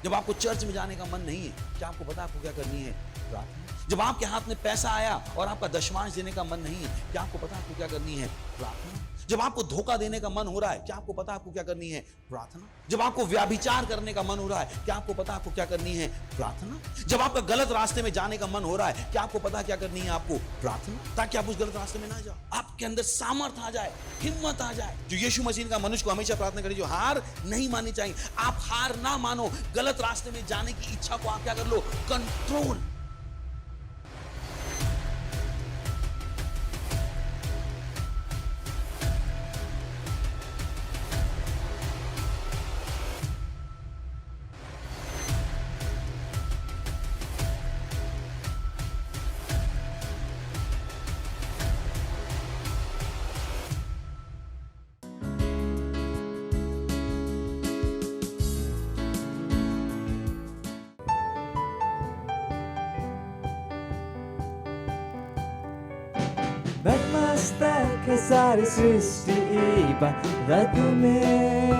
जब आपको चर्च में जाने का मन नहीं है, क्या आपको पता आपको क्या करनी है? प्रार्थना। जब आपके हाथ में पैसा आया और आपका दशमांश देने का मन नहीं है, क्या आपको पता आपको क्या करनी है? प्रार्थना। जब आपको धोखा देने का मन हो रहा है, क्या आपको पता आपको क्या करनी है? प्रार्थना। जब आपको व्याभिचार करने का मन हो रहा है, क्या आपको पता आपको क्या करनी है? प्रार्थना। जब आपका गलत रास्ते में जाने का मन हो रहा है, क्या आपको पता क्या करनी है आपको? प्रार्थना। ताकि आप उस गलत रास्ते में ना जाओ, आपके अंदर सामर्थ आ जाए, हिम्मत आ जाए। जो यीशु मसीह का मनुष्य को हमेशा प्रार्थना करें, जो हार नहीं माननी चाहिए। आप हार ना मानो, गलत रास्ते में जाने की इच्छा को आप क्या कर लो? कंट्रोल। नतमस्तक है सारी सृष्टि इबादत में,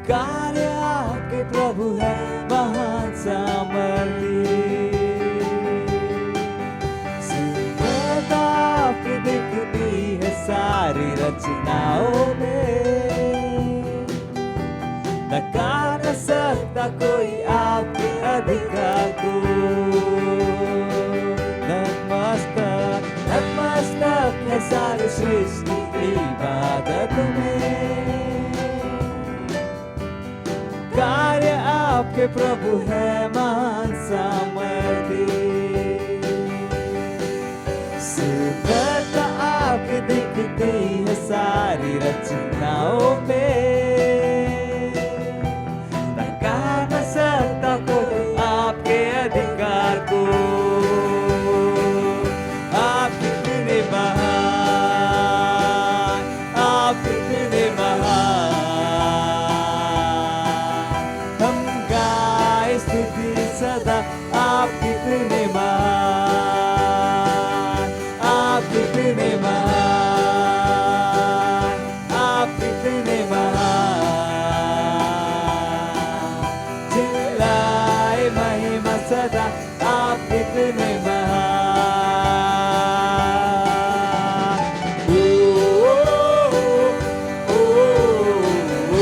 कार्य आपके प्रभु है महान सामर्थी। सुंदरता आपकी दिखती है सारी रचनाओं में, नकार न सकता कोई आपके अधिकार को। नतमस्तक है सारी सृष्टि इबादत में, कार्य आपके प्रभु है महान सामर्थी। सुंदरता आपकी दिखती है सारी रचनाओं में, नकार न सकता कोई आपके अधिकार को। आप कितने महान, आप कितने महान, आप कितने महान। चिल्लाए महिमा सदा, आप कितने महान। ओ, ओ, ओ, ओ,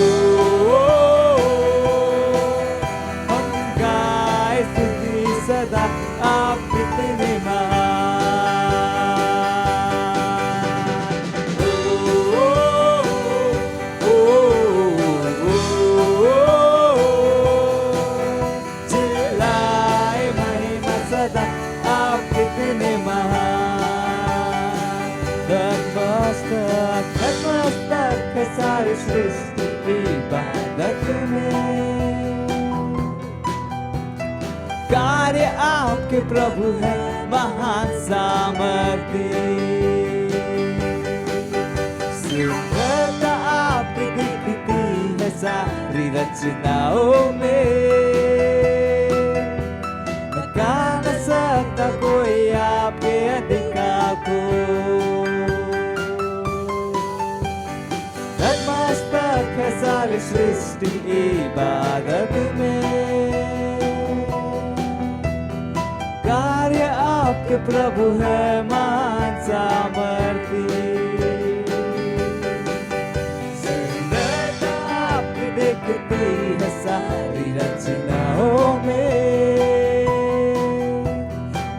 हम गाए स्तुति सदा, आप कितने महान। ओ, ओ, ओ, ओ, चिल्लाए महिमा सदा, आप कितने महान। नतमस्तक है सारी सृष्टि इबादत में, कार्य आपके प्रभु है महान सामर्थी। सुंदरता आपकी दिखती है सारी रचनाओं में, नकार न सकता कोई आपके अधिकार को। नतमस्तक है सारी सृष्टि इबादत में, कार्य आपके प्रभु है महान सामर्थी। सुंदरता आपकी दिखती है सारी रचनाओं में,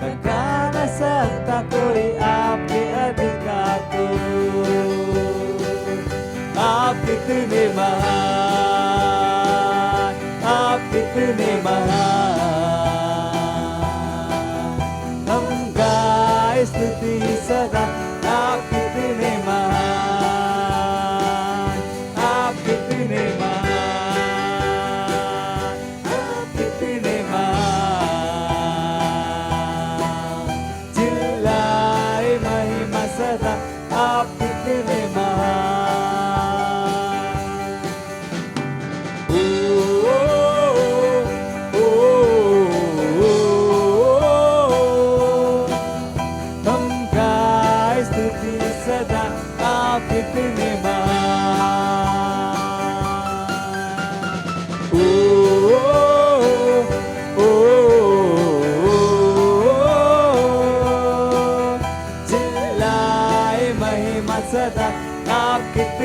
नकार न सकता कोई आपके अधिकार को। आप कितने महान, आप कितने महान, हम गाए स्तुति सदा, आप कितने महान, आप कितने महान, आप कितने महान। चिल्लाए महिमा सदा, आप कितने महान।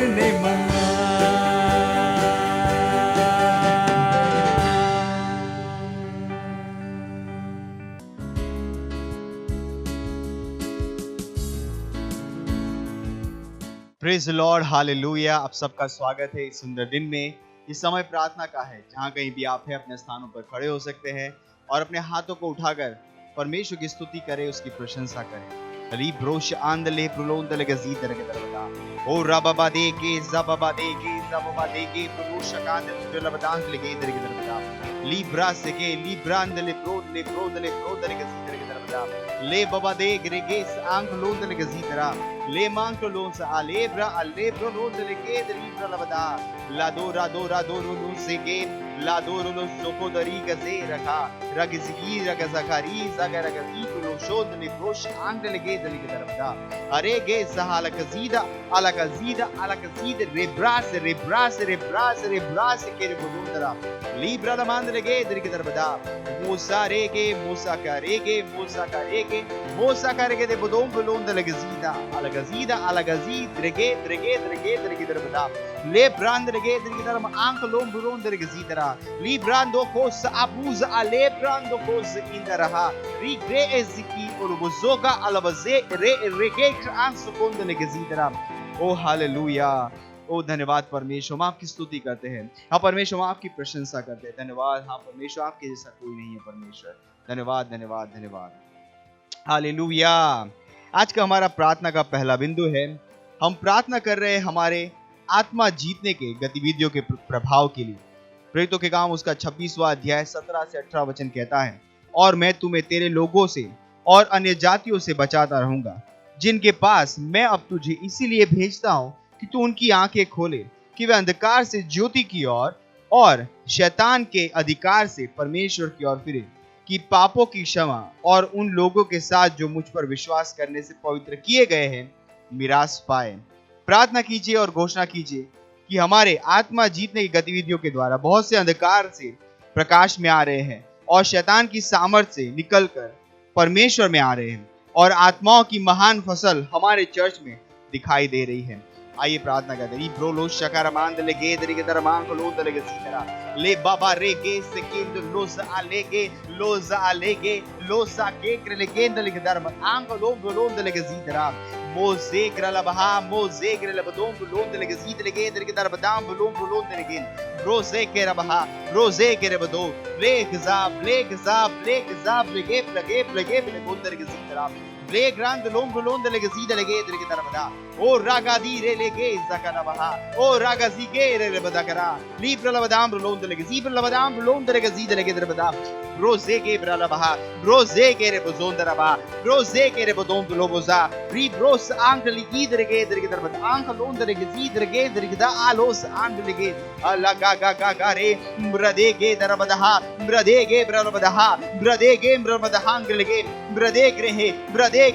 करने मना। Praise Lord, hallelujah. आप सबका स्वागत है इस सुंदर दिन में। इस समय प्रार्थना का है। जहाँ कहीं भी आप हैं अपने स्थानों पर खड़े हो सकते हैं और अपने हाथों को उठाकर परमेश्वर की स्तुति करें, उसकी प्रशंसा करें। री ब्रोश आंदले प्रोलोंदले गजीदर के दरबदा ओ रबाबा देगे जबाबा देगे प्रोलोश कांदले प्रोलबदांस लेगे इधर के दरबदा लीब्रा सेगे लीब्रांदले प्रोदले गजीदर के दरबदा ले बाबा दे ग्रेगेस आंख लोंदले गजीदरा ले मांग लोंस आलेब्रा अलेब्रो लोंदले के दरीब्रा लबदा ला दो लो सेगे ला दो लो सोको दरी गजे रखा रगजी रगजकारी रगजी लो शोद ने ब्रोश आंग लगे दली के दरबदा अरे गे सहाला गजीदा रेब्रास के बुदुंदरा लीब्रा लमांद लगे दरी के दरबदा मूसा करेगे दे बुदों बुलोंद लगजीदा अलगजीद रेगे दरी के दरबदा ले ब्रांद लगे दरी के दरम आंख लोम बुलोंद लगजीदरा ली ब्रांदो कोस अबूज अले ब्रांदो कोस इंदरहा री ग्रे एजिकी और बुजोगा अलबजे रेगे आंख सुकोंद लगजीदरा। ओ हालेलुया, ओ धन्यवाद परमेश्वर, हम आपकी स्तुति करते हैं। हाँ परमेश्वर, हम आपकी प्रशंसा करते हैं। धन्यवाद। हाँ परमेश्वर, आपके जैसा कोई नहीं है परमेश्वर। धन्यवाद धन्यवाद धन्यवाद। हालेलुया। आज का हमारा प्रार्थना का पहला बिंदु है, हम प्रार्थना कर रहे हैं हमारे आत्मा जीतने के गतिविधियों के प्रभाव के लिए। प्रेरितों के काम उसका 26वां अध्याय 17 से 18 वचन कहता है, और मैं तुम्हें तेरे लोगों से और अन्य जातियों से बचाता रहूंगा, जिनके पास मैं अब तुझे इसीलिए भेजता हूं कि तू उनकी आंखें खोले कि वे अंधकार से ज्योति की ओर और शैतान के अधिकार से परमेश्वर की ओर फिरे, कि पापों की क्षमा और उन लोगों के साथ जो मुझ पर विश्वास करने से पवित्र किए गए हैं मिरास पाए। प्रार्थना कीजिए और घोषणा कीजिए कि हमारे आत्मा जीतने की गतिविधियों के द्वारा बहुत से अंधकार से प्रकाश में आ रहे हैं और शैतान की सामर्थ्य से निकलकर परमेश्वर में आ रहे हैं और आत्माओं की महान फसल हमारे चर्च में दिखाई दे रही है। आइए प्रार्थना करते हैं। ब्रोलो शकारमांद लेगे दरी के दरमान को लोद लेगे सीतरा ले बाबा रे गे सेकेंड लोज आलेगे लोसा के लेगे दली के दरम आंग लोद लेगे सीतरा मोजे ग्रला बहा मोजे ग्रला बदों लोद लेगे सीत लेगे दरी के दर बदाम लोद लेगे रोजे के रबहा रोजे के रबदो ब्लेक जाब लेगे लगे बोल दरी के सीतरा ब्ले ग्रांड लोंद लेगे सीध लेगे दरी के दर बदा ओ रागा दी रे लेगे zakana baha o raga zigere le badakara libra la badam lond le zibra la badam lond le zid le gedre badam roze ke bra la baha roze ke re bozondra ba roze ke re bodond loboza ri bros ang le gidre ke gedre badam ang lond le zid le gedre gida alos ang le ge alla ga re brade ke dar badaha brade ke bra la badaha brade ke bra badaha ang le ge brade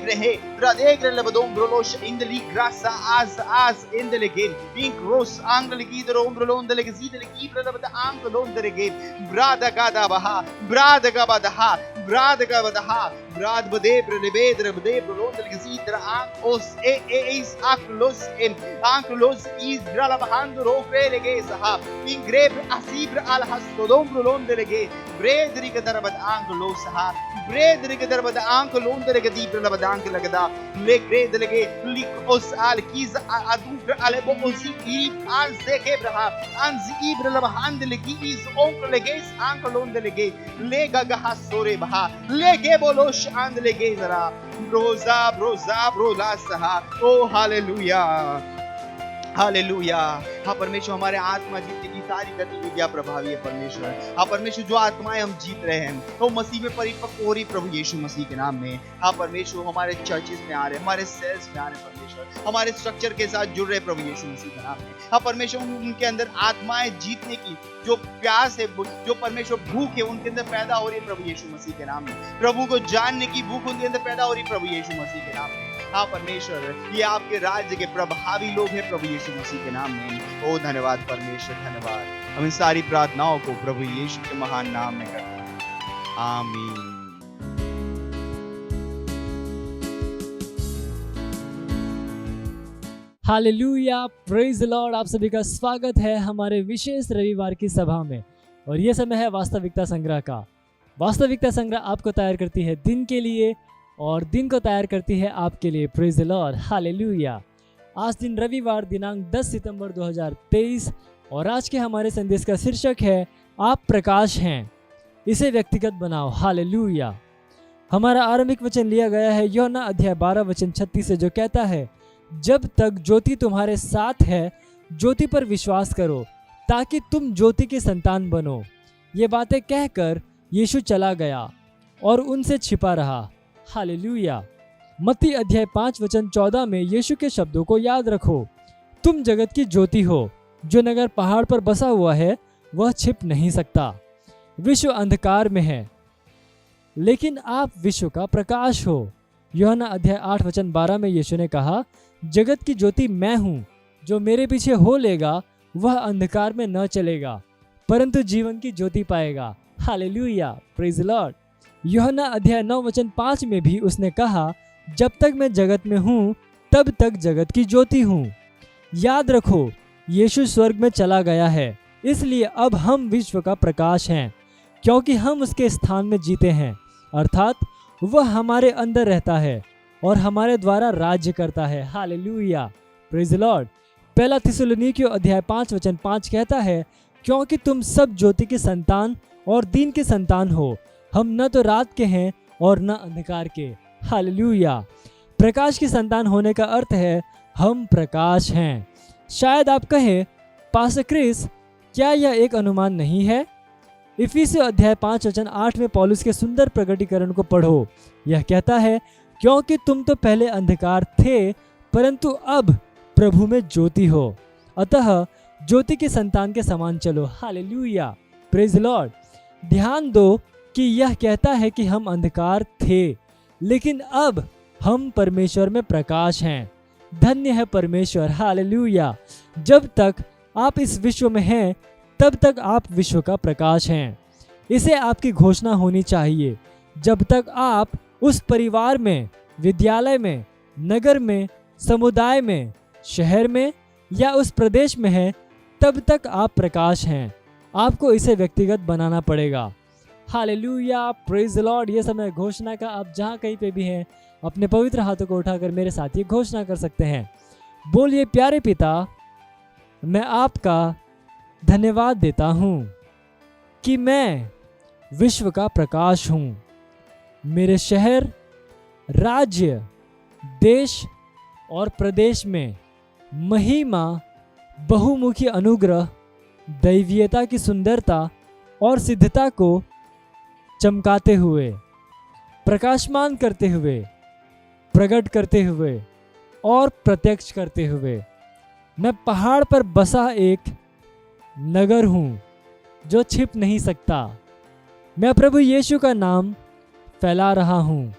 gre le bodom brolosh in the gra as in the legin pink rose angle gidro umbrolo on the legid le gibra the angle on the legin brada gada baha brada gabadaha brad bade brelebedre bade brolo on the legidra os is aklos in aklos is grala bahando ro lege saha in grave asibra al hasodom brolo on the legid bredri gadarabad angle saha bredri gadarabad angle on the legid brelabad angle lagada le grade lege lik os al kiz adufra alebo osi an se gebraha an zibra labahand legi is onko leges anko lond lege lega gahasore baha lege bolosh and lege zara broza saha oh hallelujah. हाँ परमेश्वर, हमारे आत्मा जीतने की सारी गतिविधियां प्रभावी है परमेश्वर। हाँ परमेश्वर, जो आत्माएं हम जीत रहे हैं वो मसीह में परिपक्व हो रही प्रभु यीशु मसीह के नाम में। हाँ परमेश्वर, हमारे चर्चेस में आ रहे, हमारे सेल्स में आ रहे परमेश्वर, हमारे स्ट्रक्चर के साथ जुड़ रहे प्रभु यीशु मसीह के नाम में। हाँ परमेश्वर, उनके अंदर आत्माएं जीतने की जो प्यास है, जो परमेश्वर भूख है, उनके अंदर पैदा हो रही है प्रभु यीशु मसीह के नाम में। प्रभु को जानने की भूख उनके अंदर पैदा हो रही प्रभु यीशु मसीह के नाम में। हाँ परमेश्वर, ये आपके राज्य के प्रभावी लोग हैं प्रभु यीशु मसीह के नाम में। ओ धन्यवाद परमेश्वर, धन्यवाद। हम इन सारी प्रार्थनाओं को प्रभु यीशु के महान नाम में करते हैं, आमीन। Hallelujah, praise the Lord. आप सभी का स्वागत है हमारे विशेष रविवार की सभा में। और ये समय है वास्तविकता संग्रह का। वास्तविकता संग्रह आपको तैयार करती है दिन के लिए और दिन को तैयार करती है आपके लिए। Praise the Lord, hallelujah. आज दिन रविवार दिनांक 10 सितंबर 2023 और आज के हमारे संदेश का शीर्षक है आप प्रकाश हैं, इसे व्यक्तिगत बनाओ। हालेलुया। हमारा आरंभिक वचन लिया गया है यूहन्ना अध्याय 12 वचन 36 से, जो कहता है जब तक ज्योति तुम्हारे साथ है ज्योति पर विश्वास करो ताकि तुम ज्योति के संतान बनो। ये बातें कहकर यीशु चला गया और उनसे छिपा रहा। हालेलुया। मत्ती अध्याय 5 वचन 14 में यीशु के शब्दों को याद रखो, तुम जगत की ज्योति हो। जो नगर पहाड़ पर बसा हुआ है वह छिप नहीं सकता। विश्व अंधकार में है लेकिन आप विश्व का प्रकाश हो। यूहन्ना अध्याय 8 वचन 12 में यीशु ने कहा, जगत की ज्योति मैं हूँ, जो मेरे पीछे हो लेगा वह अंधकार में न चलेगा परंतु जीवन की ज्योति पाएगा। Hallelujah, praise the Lord. यूहन्ना अध्याय 9 वचन 5 में भी उसने कहा, जब तक मैं जगत में हूँ तब तक जगत की ज्योति हूँ। याद रखो, यीशु स्वर्ग में चला गया है, इसलिए अब हम विश्व का प्रकाश हैं, क्योंकि हम उसके स्थान में जीते हैं, अर्थात वह हमारे अंदर रहता है और हमारे द्वारा राज्य करता है। Hallelujah, praise the Lord. पहला थिस्सलुनीकियों अध्याय 5 वचन 5 कहता है, क्योंकि तुम सब ज्योति के संतान और दिन के संतान हो। हम न तो रात के हैं और न अंधकार के। हालेलुया। प्रकाश के संतान होने का अर्थ है हम प्रकाश हैं। शायद आप कहें, पास्टर क्रिस, क्या यह एक अनुमान नहीं है? इफिसियों अध्याय 5 वचन 8 में पौलुस के सुंदर प्रकटीकरण को पढ़ो। यह कहता है, क्योंकि तुम तो पहले अंधकार थे परंतु अब प्रभु में ज्योति हो, अतः ज्योति के संतान के समान चलो। Hallelujah, praise the Lord. ध्यान दो कि यह कहता है कि हम अंधकार थे लेकिन अब हम परमेश्वर में प्रकाश हैं। धन्य है परमेश्वर। हालेलुया। जब तक आप इस विश्व में हैं तब तक आप विश्व का प्रकाश हैं। इसे आपकी घोषणा होनी चाहिए। जब तक आप उस परिवार में, विद्यालय में, नगर में, समुदाय में, शहर में या उस प्रदेश में हैं तब तक आप प्रकाश हैं। आपको इसे व्यक्तिगत बनाना पड़ेगा। Hallelujah, praise the Lord. ये समय घोषणा का। आप जहाँ कहीं पे भी हैं अपने पवित्र हाथों को उठाकर मेरे साथ ये घोषणा कर सकते हैं। बोलिए, प्यारे पिता, मैं आपका धन्यवाद देता हूँ कि मैं विश्व का प्रकाश हूँ। मेरे शहर, राज्य, देश और प्रदेश में महिमा, बहुमुखी अनुग्रह, दैवीयता की सुंदरता और सिद्धता को चमकाते हुए, प्रकाशमान करते हुए, प्रकट करते हुए और प्रत्यक्ष करते हुए मैं पहाड़ पर बसा एक नगर हूँ जो छिप नहीं सकता। मैं प्रभु यीशु का नाम फैला रहा हूँ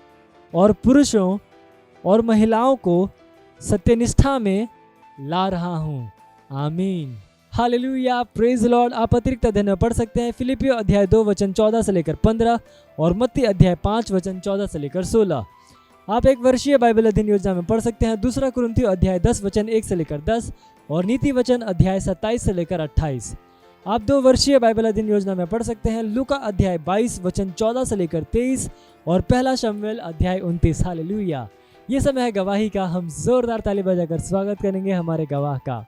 और पुरुषों और महिलाओं को सत्यनिष्ठा में ला रहा हूँ। आमीन। Hallelujah, praise Lord. आप अतिरिक्त अध्ययन पढ़ सकते हैं फिलिपियों अध्याय 2 वचन 14 से लेकर 15 और मत्ती अध्याय 5 वचन 14 से लेकर 16। आप एक वर्षीय बाइबल अध्ययन योजना में पढ़ सकते हैं दूसरा कुरिन्थियों अध्याय 10 वचन 1 से लेकर 10 और नीति वचन अध्याय 27 से लेकर 28। आप 2 वर्षीय बाइबल अध्ययन योजना में पढ़ सकते हैं लूका अध्याय 22 वचन 14 से लेकर 23 और पहला शमूएल अध्याय 29। हालेलुया। ये समय है गवाही का। हम जोरदार ताली बजाकर स्वागत करेंगे हमारे गवाह का।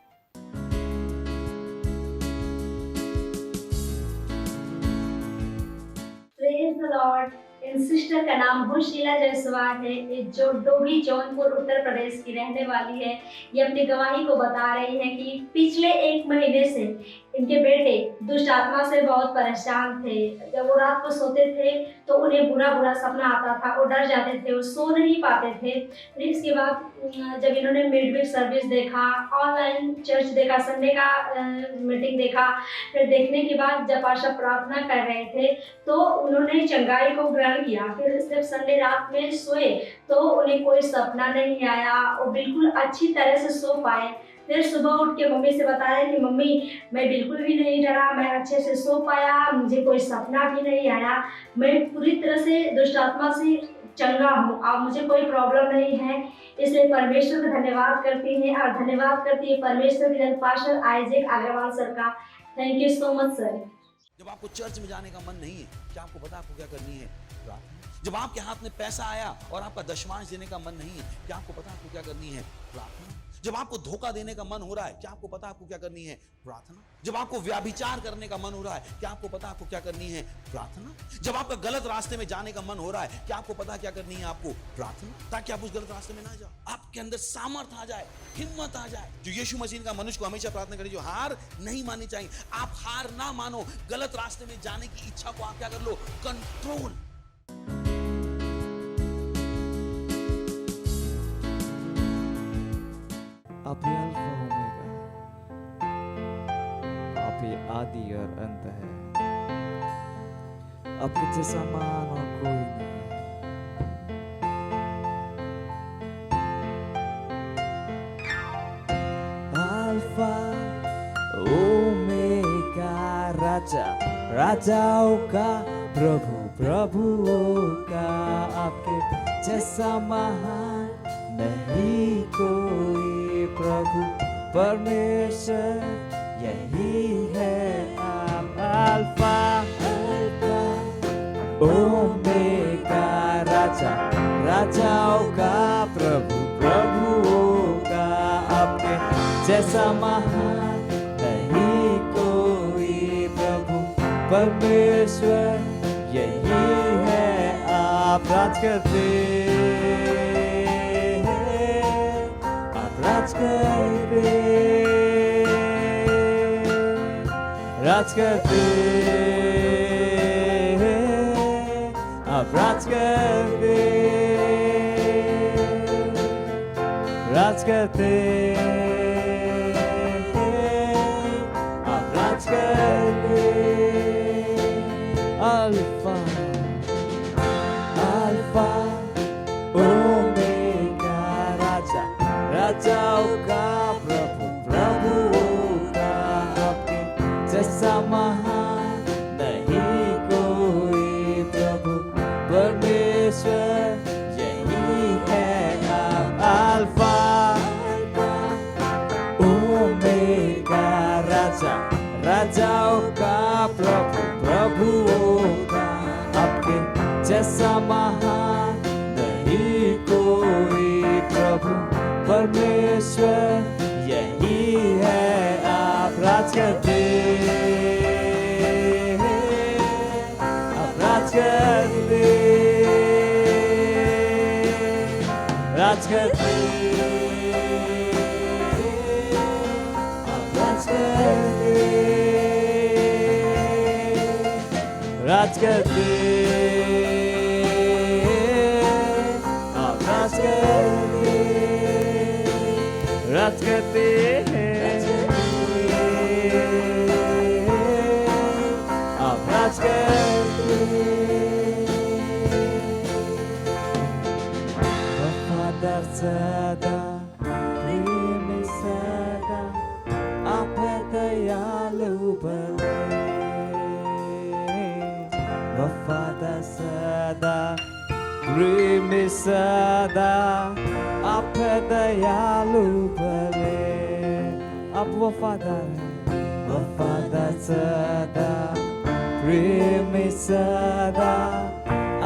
Praise the Lord. In sister का नाम भूशीला जायसवाल है, ये जो डोभी जौनपुर उत्तर प्रदेश की रहने वाली है। ये अपनी गवाही को बता रही है कि पिछले 1 महीने से इनके बेटे दुष्ट आत्मा से बहुत परेशान थे। जब वो रात को सोते थे तो उन्हें बुरा बुरा सपना आता था, वो डर जाते थे, वो सो नहीं पाते थे। फिर इसके बाद जब इन्होंने मिडवीक सर्विस देखा, ऑनलाइन चर्च देखा, संडे का मीटिंग देखा, फिर देखने के बाद जब आशा प्रार्थना कर रहे थे तो उन्होंने चंगाई को ग्रहण किया। फिर जब संडे रात में सोए तो उन्हें कोई सपना नहीं आया, वो बिल्कुल अच्छी तरह से सो पाए। फिर सुबह उठ के मम्मी से बताया कि मम्मी मैं बिल्कुल भी नहीं डरा, मैं अच्छे से सो पाया, मुझे कोई सपना भी नहीं आया, मैं पूरी तरह से दुष्ट आत्मा से चंगा हूँ, अब मुझे कोई प्रॉब्लम नहीं है। इसलिए परमेश्वर का धन्यवाद करती हैं और धन्यवाद करती है परमेश्वर के जन पास्टर आइजैक अग्रवाल सर का। Thank you so much sir. जब आपको चर्च में जाने का मन नहीं है, क्या आपको पता आपको क्या करनी है? प्रार्थना। जब आपके हाथ में पैसा आया और आपका दशमांश देने का मन नहीं है, क्या आपको पता आपको क्या करनी है? प्रार्थना। जब आपको धोखा देने का मन हो रहा है, क्या आपको पता आपको क्या करनी है? प्रार्थना। जब आपको व्याभिचार करने का मन हो रहा है, क्या आपको पता आपको क्या करनी है? प्रार्थना। जब आपका गलत रास्ते में जाने का मन हो रहा है, क्या आपको पता क्या करनी है आपको? प्रार्थना। ताकि आप उस गलत रास्ते में ना जाओ, आपके अंदर सामर्थ आ जाए, हिम्मत आ जाए। जो यीशु मसीह का मनुष्य को हमेशा प्रार्थना करें, जो हार नहीं माननी चाहिए। आप हार ना मानो, गलत रास्ते में जाने की इच्छा को आप क्या कर लो? कंट्रोल। आप ही अल्फा ओमेगा, आप ही आदि और अंत है, आपके जैसा मान और कोई नहीं। अल्फा ओमेगा, राजा राजाओं का प्रभु प्रभुओं का, आपके जैसा महान नहीं कोई। प्रभु परमेश्वर यही है आप। अल्फा ओमेगा, राजा राजाओं का प्रभु प्रभुओं का, आपके जैसा महान नहीं कोई। प्रभु परमेश्वर यही है आप। राज करते राज करते, राज करते, आप राज करते, राज करते, आप राज करते। अल्फा अल्फा ओमेगा, राजा राजाओं का प्रभु प्रभुओं का, आपके जैसा महान नहीं कोई। प्रभु परमेश्वर यही है आप। अल्फा ओमेगा, राजा राजाओं का प्रभु प्रभुओं का, आपके जैसा महान नहीं कोई। प्रभु परमेश्वर यही है आप। राज करते, आप राज करते, राज करते, आप राज करते, राज करते, आप राज करते, राज करते हैं, आप राज करते। वफादार सदा, प्रेमी सदा, आप है दयालु भले। वफादार सदा, प्रेमी सदा, आप है दयालु भले। आप वफादार हैं, वफादार सदा, प्रेमी सदा,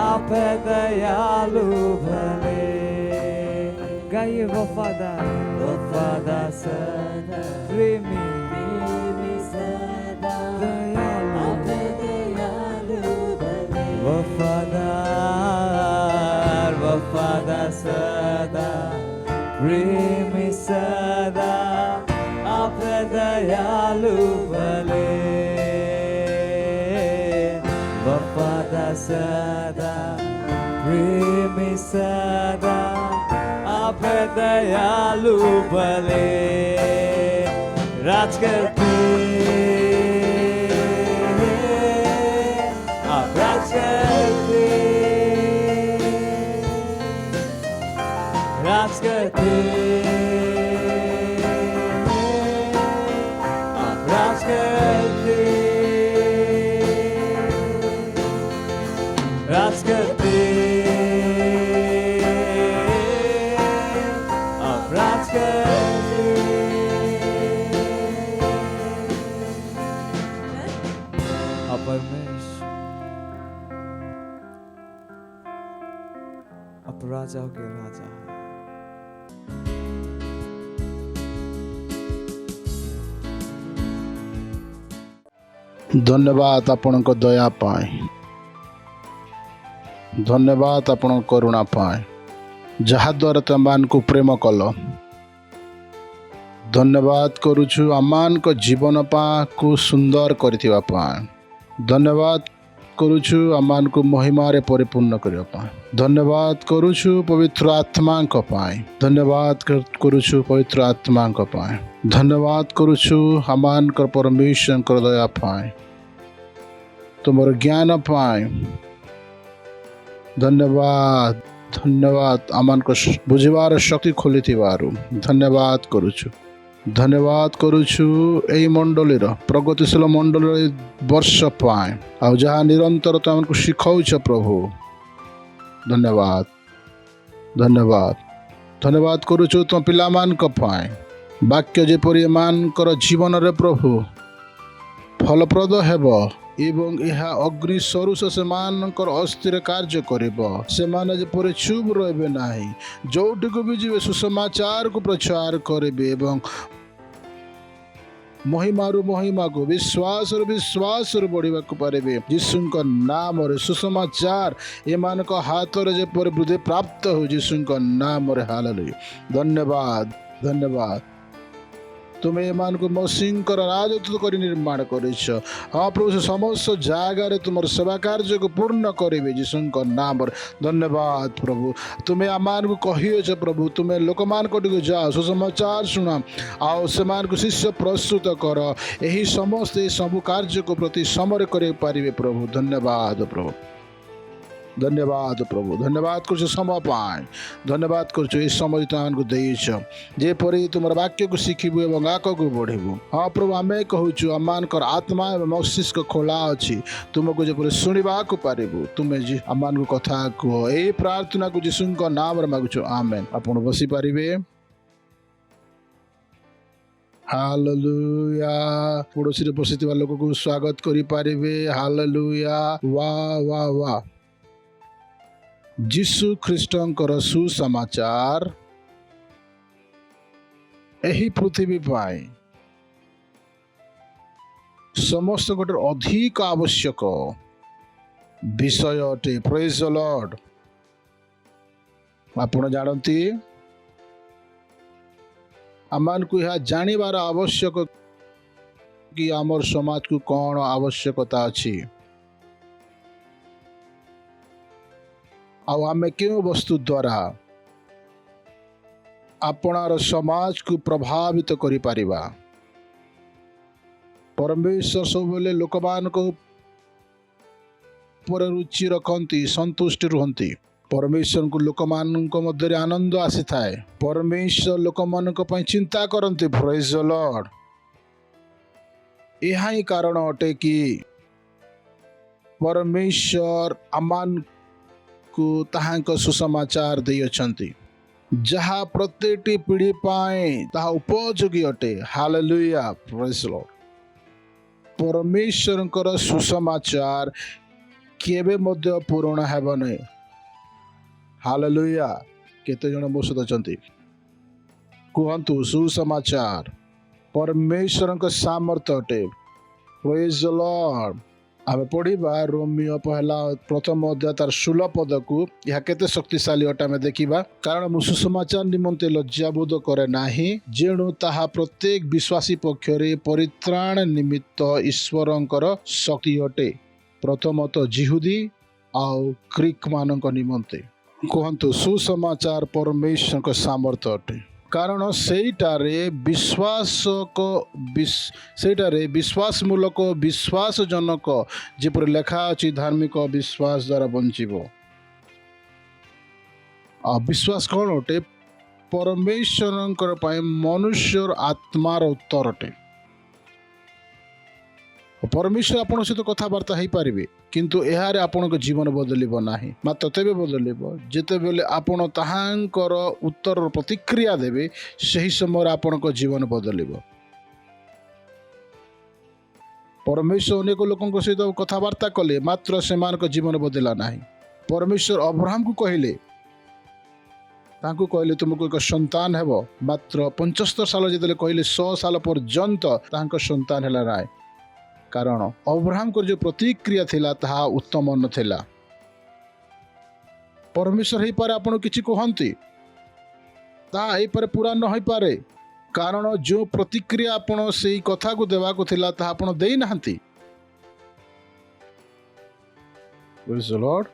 आप है दयालु भले। गाइए वफादार, वफादार सदा, प्रेमी सदा, दयालु, आप है दयालु भले। वफादार वफादार सदा, प्रेमी सदा, आप है दयालु भले। वफादार सदा, प्रेमी सदा, आप है दयालु भले। राज करते, आप राज करते, राज करते, आप राज करते, राज करते, राजाओं के राजा है। धन्यवाद आपणक दया पाए, धन्यवाद आपण करुणा पाए, जहाद्वारा तुम को प्रेम कल। धन्यवाद करुछु आमान को जीवन को सुंदर करथिबा पाए। धन्यवाद करुछु आमान को महिमा रे परिपूर्ण करिया पाए। धन्यवाद करुछु पवित्र आत्मा को पाए। धन्यवाद करुछु पवित्र आत्मा को पाए। धन्यवाद करुछु आमान को परमेश्वर को दया पाए, तुमर ज्ञान पाए। धन्यवाद धन्यवाद आमान को बुझिबार शक्ति खोली थिबारु धन्यवाद करुछु। धन्यवाद करुछु एई मंडलीर प्रगतिशील मंडल वर्ष पाए आ जहाँ निरंतर तुमको शिखाउछ प्रभु। धन्यवाद धन्यवाद धन्यवाद करुछु तुम पिलामान को पाए। वाक्य जेपरि एमानकर जीवन रे प्रभु फलप्रद हेब एवं यह अग्नि सरुष सेमानकर अस्थिर कार्य करिब। सेमाने जेपरि चुप रहिबे नाही, जोटिको भी जीवे सुसमाचार को प्रचार करिबे एवं महिमारू महिमा को विश्वास बढ़िबा को पारिबे। यीशुक नाम रे सुसमाचार एमानक हाथ रे जेपरि वृद्धि प्राप्त हो, यीशुक नाम रे हालेलुया। धन्यवाद धन्यवाद तुम्हें एमान को मसीह राजत्व कर निर्माण कर। हाँ प्रभु से समस्त जगार तुम सेवा कार्य को पूर्ण करेंगे यीशु नाम। धन्यवाद प्रभु तुम्हें आमान को कही प्रभु तुम्हें लोक मान को जाओ सुसमाचार शुणा आओ से को शिष्य प्रस्तुत कर। यही समस्त सबु कार्य को प्रति समर कर पारे प्रभु। धन्यवाद प्रभु धन्यवाद प्रभु धन्यवाद कर समय पाए। धन्यवाद कर समय तुम को देछ जेपरि तुम वाक्य को शिखबू और आग को बढ़ेबू। हाँ प्रभु आम कहूँ आमानकर आत्मा और मस्तिष्क खोला अच्छी तुमको जपरि शुणा को पारिबू। तुम्हें आमान को कथा कह यही प्रार्थना को यीशु नाम मागुछु आमेन। आपण बसी पारिबे। हालेलुया पड़ोसी रे बसिथिबा लोक को स्वागत करि पारिबे। हालेलुया वाह वाह वाह। जीशु ख्रीष्टंकर सुसमाचार एही पृथ्वी पाए समस्त गोटे अधिक आवश्यक विषय अटे। Praise the Lord. आपण जानती आमान को यह जानिबार आवश्यक कि आमर समाज को कौन आवश्यकता अच्छी आम क्यों वस्तु द्वारा अपनार समाज को प्रभावित करि परिबा। परमेश्वर सब बेले लोक मान को पर रुचि रखती संतुष्ट रुहंती। परमेश्वर को लोक मान मध्य आनंद आसी थाए। परमेश्वर लोक मान चिंता करती। Praise the Lord. यह ही कारण अटे कि परमेश्वर आमान को ताहांक सुसमाचार दे अछंती जहा प्रत्येक पीढ़ी पाए ताहा उपयोगी अटे। Hallelujah praise the lord. परमेश्वरंकर सुसमाचार केबे मध्य पूर्ण हेब नै। हालेलुया केते जण मो सहित अछंती कहंतु सुसमाचार परमेश्वरंक सामर्थ्य अटे। Praise the Lord. आम पढ़ा रोमियो पहला प्रथम अध्याय तार 16 पद को यह केते शक्तिशाली अटे आम देखा। कारण मु सुसमाचार निमंते लज्जाबोध करे नाही जेणु ताहा प्रत्येक विश्वासी पक्षरे परित्राण निमित्त ईश्वरंकर शक्ति अटे। प्रथमतः जिहुदी आउ ग्रीक मानक निमंते कहंतु सुसमाचार परमेश्वर का सामर्थ्य अटे। कारण सेटारे विश्वासमूलक विश्वासजनक जेपर लेखा अच्छी धार्मिक विश्वास द्वारा बंचिब। विश्वास कौन अटे? परमेश्वर मनुष्यर आत्मार उत्तर अटे। परमेश्वर आपण सहित कथबार्ता हो पारे किंतु यार आपण जीवन बदलिब नाही। मात्र तेबे बदलिब जेतेबेले आपण ताहांकर उत्तर प्रतिक्रिया देबे सही समय आपण जीवन बदलिब। परमेश्वर अनेक लोकों सहित कथबार्ता कले मात्र से जीवन बदला नाही। परमेश्वर अब्राहम को कहले तांकु कहले तुमको एक संतान हेबो मात्र 75 साल जेतले कहले 100 साल पर्यंत तांको संतान हैला नाय कारण अब्राहम को जो प्रतिक्रिया थिला ताहा उत्तम नथिला। परमेश्वर ही पारे आपण किछि कहंती ता एई पारे पूरा न होई पारे कारण जो प्रतिक्रिया आपण सेई कथा को देवा को थिला ता आपण देई नाहंती। Praise the Lord.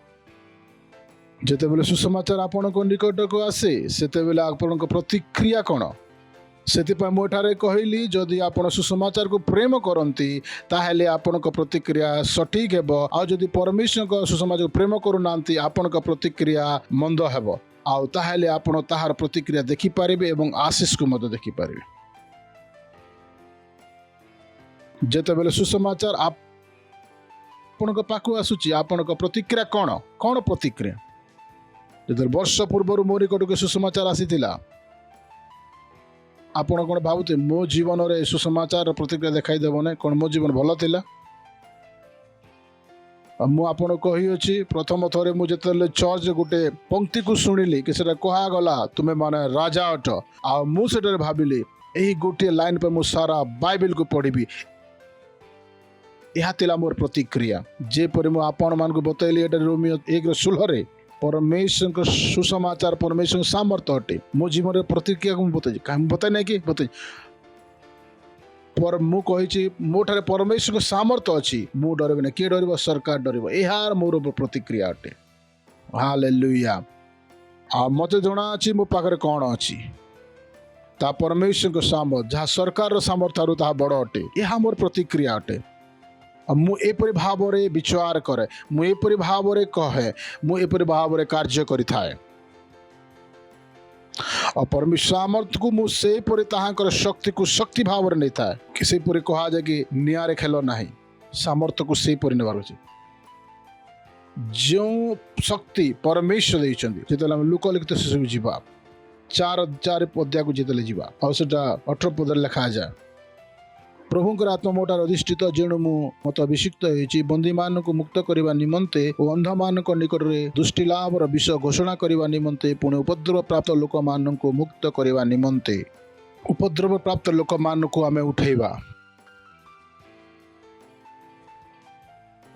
जेते बेले सुसमाचार आपण को निकट को आसे सेते बेले आपण को प्रतिक्रिया कोन सेति पय मोठारे कहली जदि आपण सुसमाचार को प्रेम करंती ताहेले आपण को प्रतिक्रिया सटीक हेबो आ जदि परमेश्वर को सुसमाचार को प्रेम करू नांती आपण को प्रतिक्रिया मंद हेबो आ ताहेले आपण ताहार प्रतिक्रिया देखि पारिबे एवं आशीष को मत देखि पारिबे। जेते बेले सुसमाचार आपण को पाखु आसुची आपण को प्रतिक्रिया कोन कोन प्रतिक्रिया जदि वर्ष पूर्व मो निकट के सुसमाचार आसीथिला आपण कोन भाबुते मो जीवन रे सुसमाचार प्रतिक्रिया देखाई देबो ने कोन मो जीवन भलो थिला मु आपण कहि अछि प्रथम थरे मु जेतले चर्च गुटे पंक्ति को सुनिली कि सेटा कहा गला तुमे माने राजा अट आ मु सेटा भाबिली एही गुटे लाइन पे मु सारा बाइबल को पढिबी एहा तिला मोर प्रतिक्रिया जे परे मु आपण मान को बतैली एटा रोमियो 1:16 रे परमेश्वर को सुसमाचार परमेश्वर सामर्थ्य अटे मो जीवन प्रतिक्रिया को बताई नहीं कि बताई पर मु कही मो ठारे परमेश्वर को सामर्थ्य अच्छी मु डरबे ना किए डर सरकार डर यार मोर प्रतिक्रिया अटे। हालेलुया। आ मते जना अच्छी मो पाखरे कौन अच्छी ता परमेश्वर को सामर्थ्य जहाँ सरकार सामर्थ्य ता बड़ अटे यह मोर प्रतिक्रिया अटे। मु एपरि भाव रे विचार करे मु एपरि भाव रे कहे मु एपरि भाव रे कार्य करि थाए और परमेश्वर सामर्थ्य को मु से परि ताहाकर शक्ति को शक्ति भाव रे नै थाए किसी परि कहा जाय कि नियारे खेलो नाही सामर्थ्य को से परि नेबार अछि जो शक्ति परमेश्वर दैछन्ति जेतले हम लोक लिखित से जीवा 4 पद्या को जेतले जीवा और सेटा 18 पद लिखा जाय प्रभुंकर आत्मा मोटार अधिष्ठित जेणु मु मत अभिषिक्त होइछि बंदी मान को मुक्त करिवा निमंते और अंध मान को निकट रे दृष्टि लाभ र विषय घोषणा करिवा निमंते पुणे उपद्रव प्राप्त लोक मान को मुक्त करिवा निमंते उपद्रव प्राप्त लोक मान को आमे उठेबा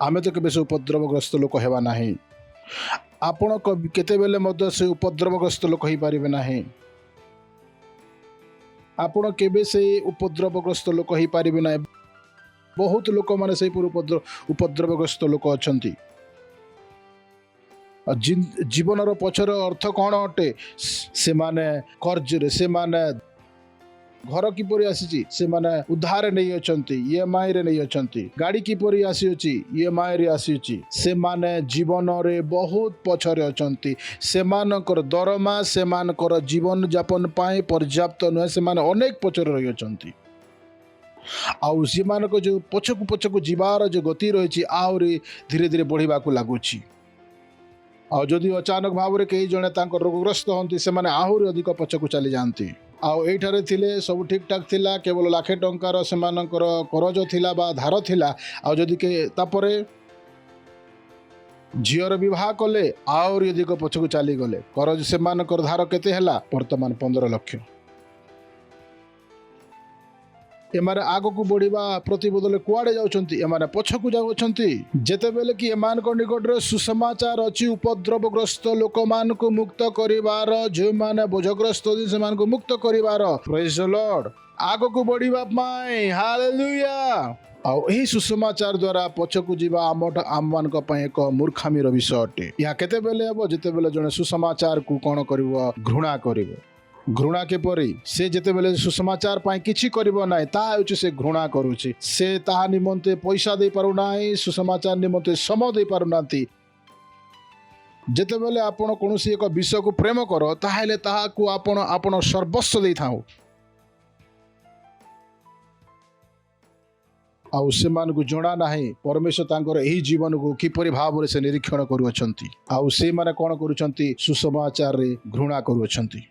आमे तो केबे से उपद्रवग्रस्त लोक हेबा नाही आपण केते बेले मध्य से उपद्रवग्रस्त लोक होई पारिबे नाही आपण केबे से उपद्रवग्रस्त लोक हो पारिबे ना बहुत लोक माने से उपद्रवग्रस्त लोक अछंती जीवन रो पछर अर्थ कौन अटे से माने कर्ज रे से माने घर किपरि आसी से माने उधार नहीं अछंती ईएमआई रे नहीं अछंती गाड़ी किपरि आसी अछि ईएमआई रे आसी अछि से माने जीवन रे बहुत पछरे अछंती से मानकर दरमा से मानकर जीवन यापन पाए पर्याप्त न से माने अनेक पछरे रहि अछंती आउ से मानक जो पछकु जीवार जो गति रही आहरी धीरे धीरे बढ़िबा को लागुछि आ जदि अचानक भाव रे कई जने तांकर रोगग्रस्त होंती से माने आहरी अधिक पछकु चली जानती आउ एठारे थिले सब ठीक ठाक थिला केवल लाखे टंकार से मानकर करज थिला बा धार थिला आउ जदि के तापरे झीर विवाह कले आउरी अधिक पछकु चली गले करज से मानकर धार केते हला वर्तमान 15 लाख एमारे आगो को बढ़िबा प्रतिबदले कुआडे जाउछंती एमारे पछकु जाउछंती जेते बेले कि एमान को निकट रे सुसमाचार अछि उपद्रवग्रस्त लोक मान को मुक्त करिवार जे माने बोझग्रस्त से मान को मुक्त करिवार प्रेज द लॉर्ड आगो को बढ़िबा पाए हालेलुया आ एही सुसमाचार द्वारा पछकु जीवा आम मान को पय एक मूर्खामीर विषय अटे या केते बेले हबो जेते बेले जने सुसमाचार को कोन करिवो घृणा करिवो घृणा के परी से जेते बेले सुसमाचार पाए किछि करिवो नाय ता होछि से घृणा करूछि से ता निमंते पैसा दे पारु नाय सुसमाचार निमंते समय दे पारु नांती जेते बेले आपण कोनोसी एक विषय को प्रेम करो ताहेले ताहा को आपण सर्वस्व दे थाओ आउ से मान को जणा नाही परमेश्वर तांकर एही जीवन को किपरि भाव रे से निरीक्षण करू अछंती आउ से माने कोन करूछंती सुसमाचार रे घृणा करू अछंती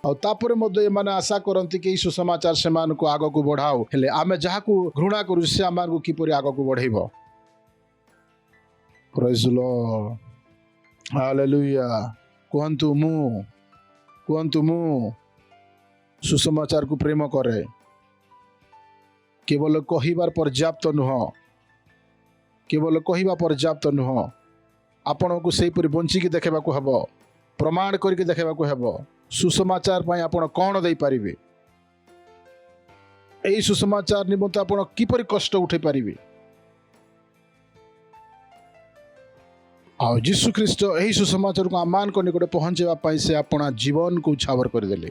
और तापर मध्य एमाने आशा करती कि सुसमाचार से मान को आग को बढ़ाओ हेले आमे जहा को घृणा करू से आमान को किपरि आग को बढ़ाइबो प्रेज द लॉर्ड हालेलुया କୁହନ୍ତୁ ମୁଁ ସୁସମାଚାରକୁ ପ୍ରେମ କରେ। କେବଳ କହିବାର ପର୍ଯ୍ୟାପ୍ତ ନୁହଁ, କେବଳ କହିବା ପର୍ଯ୍ୟାପ୍ତ ନୁହଁ, ଆପଣଙ୍କୁ ସେହିପରି ବଞ୍ଚିକି ଦେଖେଇବାକୁ ହେବ, ପ୍ରମାଣ କରିକି ଦେଖେଇବାକୁ ହେବ। ସୁସମାଚାର ପାଇଁ ଆପଣ କ'ଣ ଦେଇପାରିବେ, ଏହି ସୁସମାଚାର ନିମନ୍ତେ ଆପଣ କିପରି କଷ୍ଟ ଉଠାଇ ପାରିବେ। ଆଉ ଯୀଶୁ ଖ୍ରୀଷ୍ଟ ଏହି ସୁସମାଚାରକୁ ଆମମାନଙ୍କ ନିକଟରେ ପହଞ୍ଚାଇବା ପାଇଁ ସେ ଆପଣା ଜୀବନକୁ ଉତ୍ସର୍ଗ କରିଦେଲେ।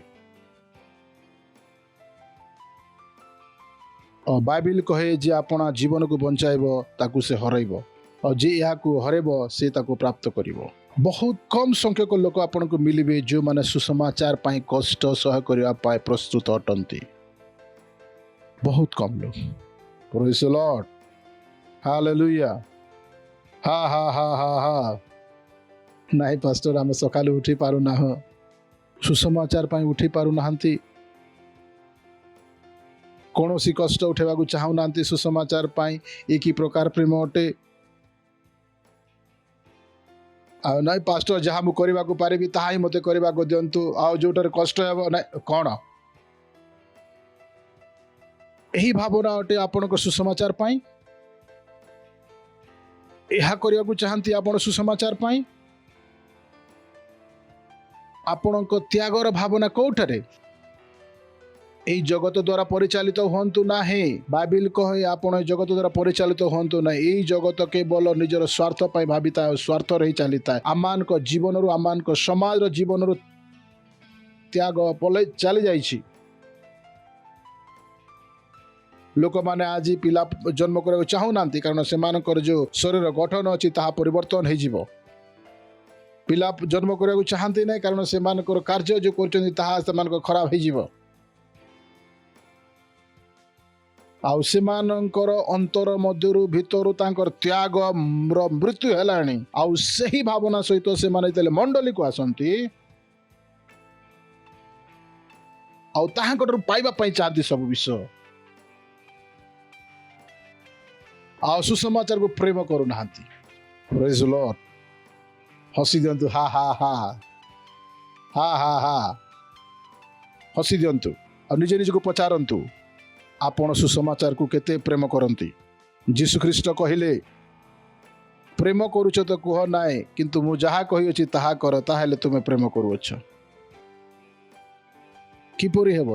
ବାଇବେଲ କହେ ଯେ ଆପଣା ଜୀବନକୁ ବଞ୍ଚାଇବ ତାକୁ ସେ ହରାଇବ, ଆଉ ଯିଏ ଏହାକୁ ହରାଇବ ସେ ତାକୁ ପ୍ରାପ୍ତ କରିବ। ବହୁତ କମ୍ ସଂଖ୍ୟକ ଲୋକ ଆପଣଙ୍କୁ ମିଳିବେ ଯେଉଁମାନେ ସୁସମାଚାର ପାଇଁ କଷ୍ଟ ସହ କରିବା ପାଇଁ ପ୍ରସ୍ତୁତ ଅଟନ୍ତି। ବହୁତ କମ୍ ଲୋକ। ପ୍ରେଜ୍ ଦ ଲର୍ଡ, ହାଲେଲୁୟା। ହା ହା ହା ହା ହା। ନାଇଁ ପାଷ୍ଟର, ଆମେ ସକାଳୁ ଉଠି ପାରୁନାହୁଁ, ସୁସମାଚାର ପାଇଁ ଉଠି ପାରୁନାହାନ୍ତି, କୌଣସି କଷ୍ଟ ଉଠାଇବାକୁ ଚାହୁଁନାହାନ୍ତି ସୁସମାଚାର ପାଇଁ। ଏ କି ପ୍ରକାର ପ୍ରେମ ଅଟେ? ଆଉ ନାଇଁ ପାଷ୍ଟର, ଯାହା ମୁଁ କରିବାକୁ ପାରିବି ତାହା ହିଁ ମୋତେ କରିବାକୁ ଦିଅନ୍ତୁ, ଆଉ ଯେଉଁଟାରେ କଷ୍ଟ ହେବ ନାଇଁ କ'ଣ? ଏହି ଭାବନା ଅଟେ ଆପଣଙ୍କ ସୁସମାଚାର ପାଇଁ? ଏହା କରିବାକୁ ଚାହାନ୍ତି ଆପଣ ସୁସମାଚାର ପାଇଁ? ଆପଣଙ୍କ ତ୍ୟାଗର ଭାବନା କୋଉଠାରେ? ଏହି ଜଗତ ଦ୍ୱାରା ପରିଚାଳିତ ହୁଅନ୍ତୁ ନାହିଁ। ବାଇବେଲ କହେ ଆପଣ ଏହି ଜଗତ ଦ୍ୱାରା ପରିଚାଳିତ ହୁଅନ୍ତୁ ନାହିଁ। ଏହି ଜଗତ କେବଳ ନିଜର ସ୍ୱାର୍ଥ ପାଇଁ ଭାବିଥାଏ, ସ୍ୱାର୍ଥରେ ହିଁ ଚାଲିଥାଏ। ଆମମାନଙ୍କ ଜୀବନରୁ, ଆମମାନଙ୍କ ସମାଜର ଜୀବନରୁ ତ୍ୟାଗ ପଳେଇ ଚାଲି ଯାଇଛି। ଲୋକମାନେ ଆଜି ପିଲା ଜନ୍ମ କରିବାକୁ ଚାହୁଁନାହାନ୍ତି, କାରଣ ସେମାନଙ୍କର ଯେଉଁ ଶରୀର ଗଠନ ଅଛି ତାହା ପରିବର୍ତ୍ତନ ହେଇଯିବ। ପିଲା ଜନ୍ମ କରିବାକୁ ଚାହାନ୍ତି ନାହିଁ, କାରଣ ସେମାନଙ୍କର କାର୍ଯ୍ୟ ଯେଉଁ କରୁଛନ୍ତି ତାହା ସେମାନଙ୍କର ଖରାପ ହେଇଯିବ। ଆଉ ସେମାନଙ୍କର ଅନ୍ତର ମଧ୍ୟରୁ ଭିତରୁ ତାଙ୍କର ତ୍ୟାଗର ମୃତ୍ୟୁ ହେଲାଣି। ଆଉ ସେହି ଭାବନା ସହିତ ସେମାନେ ଯେତେବେଳେ ମଣ୍ଡଳୀକୁ ଆସନ୍ତି ଆଉ ତାହାଙ୍କଠାରୁ ପାଇବା ପାଇଁ ଚାହାନ୍ତି ସବୁ ବିଷୟ, ଆଉ ସୁସମାଚାରକୁ ପ୍ରେମ କରୁନାହାନ୍ତି। ପ୍ରେଜ୍ ଦ ଲର୍ଡ। ହସି ଦିଅନ୍ତୁ, ହା ହା ହା ହା ହା ହା। ହସି ଦିଅନ୍ତୁ ଆଉ ନିଜେ ନିଜକୁ ପଚାରନ୍ତୁ, ଆପଣ ସୁସମାଚାରକୁ କେତେ ପ୍ରେମ କରନ୍ତି? ଯୀଶୁ ଖ୍ରୀଷ୍ଟ କହିଲେ, ପ୍ରେମ କରୁଛ ତ କୁହ ନାହିଁ, କିନ୍ତୁ ମୁଁ ଯାହା କହିଅଛି ତାହା କର, ତାହେଲେ ତୁମେ ପ୍ରେମ କରୁଅଛ। କିପରି ହେବ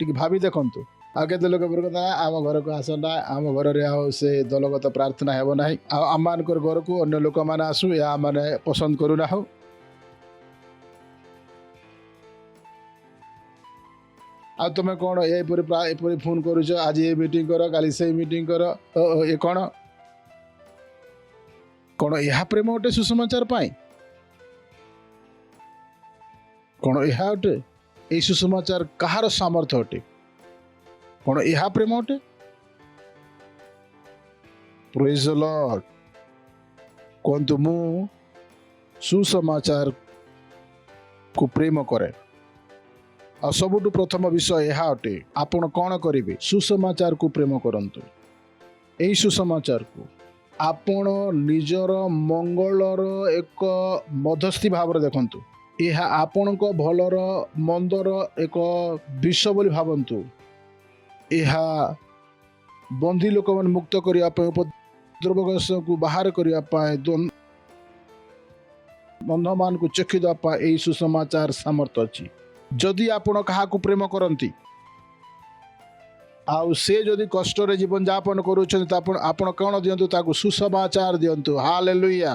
ଟିକେ ଭାବି ଦେଖନ୍ତୁ। ଆଉ କେତେ ଲୋକ କଥା, ଆମ ଘରକୁ ଆସ ନା, ଆମ ଘରରେ ଆଉ ସେ ଦଳଗତ ପ୍ରାର୍ଥନା ହେବ ନାହିଁ, ଆଉ ଆମମାନଙ୍କର ଘରକୁ ଅନ୍ୟ ଲୋକମାନେ ଆସୁ, ଏହା ମାନେ ପସନ୍ଦ କରୁନାହୁଁ। ଆଉ ତୁମେ କ'ଣ ଏପରି ଫୋନ୍ କରୁଛ, ଆଜି ଏ ମିଟିଂ କର, କାଲି ସେଇ ମିଟିଂ କର, ଏ କ'ଣ ଏହା ପ୍ରେମ ଅଟେ ସୁସମାଚାର ପାଇଁ? କ'ଣ ଏହା ଅଟେ? ଏହି ସୁସମାଚାର କାହାର ସାମର୍ଥ୍ୟ ଅଟେ? କ'ଣ ଏହା ପ୍ରେମ ଅଟେ? ପ୍ରେଜ୍ ଦ ଲର୍ଡ। କୁହନ୍ତୁ, ମୁଁ ସୁସମାଚାରକୁ ପ୍ରେମ କରେ। ଆଉ ସବୁଠୁ ପ୍ରଥମ ବିଷୟ ଏହା ଅଟେ, ଆପଣ କ'ଣ କରିବେ? ସୁସମାଚାରକୁ ପ୍ରେମ କରନ୍ତୁ। ଏହି ସୁସମାଚାରକୁ ଆପଣ ନିଜର ମଙ୍ଗଳର ଏକ ମଧ୍ୟସ୍ଥି ଭାବରେ ଦେଖନ୍ତୁ। ଏହା ଆପଣଙ୍କ ଭଲର ମନ୍ଦର ଏକ ବିଷୟ ବୋଲି ଭାବନ୍ତୁ। ଏହା ବନ୍ଦୀ ଲୋକମାନେ ମୁକ୍ତ କରିବା ପାଇଁ, ଉପଦ୍ରବକୁ ବାହାର କରିବା ପାଇଁ, ବନ୍ଧମାନଙ୍କୁ ଚକ୍ଷୁ ଦେବା ପାଇଁ ଏହି ସୁସମାଚାର ସାମର୍ଥ୍ୟ ଅଛି। ଯଦି ଆପଣ କାହାକୁ ପ୍ରେମ କରନ୍ତି ଆଉ ସେ ଯଦି କଷ୍ଟରେ ଜୀବନଯାପନ କରୁଛନ୍ତି, ତ ଆପଣ କ'ଣ ଦିଅନ୍ତୁ? ତାକୁ ସୁସମାଚାର ଦିଅନ୍ତୁ। ହାଲେଲୁୟା।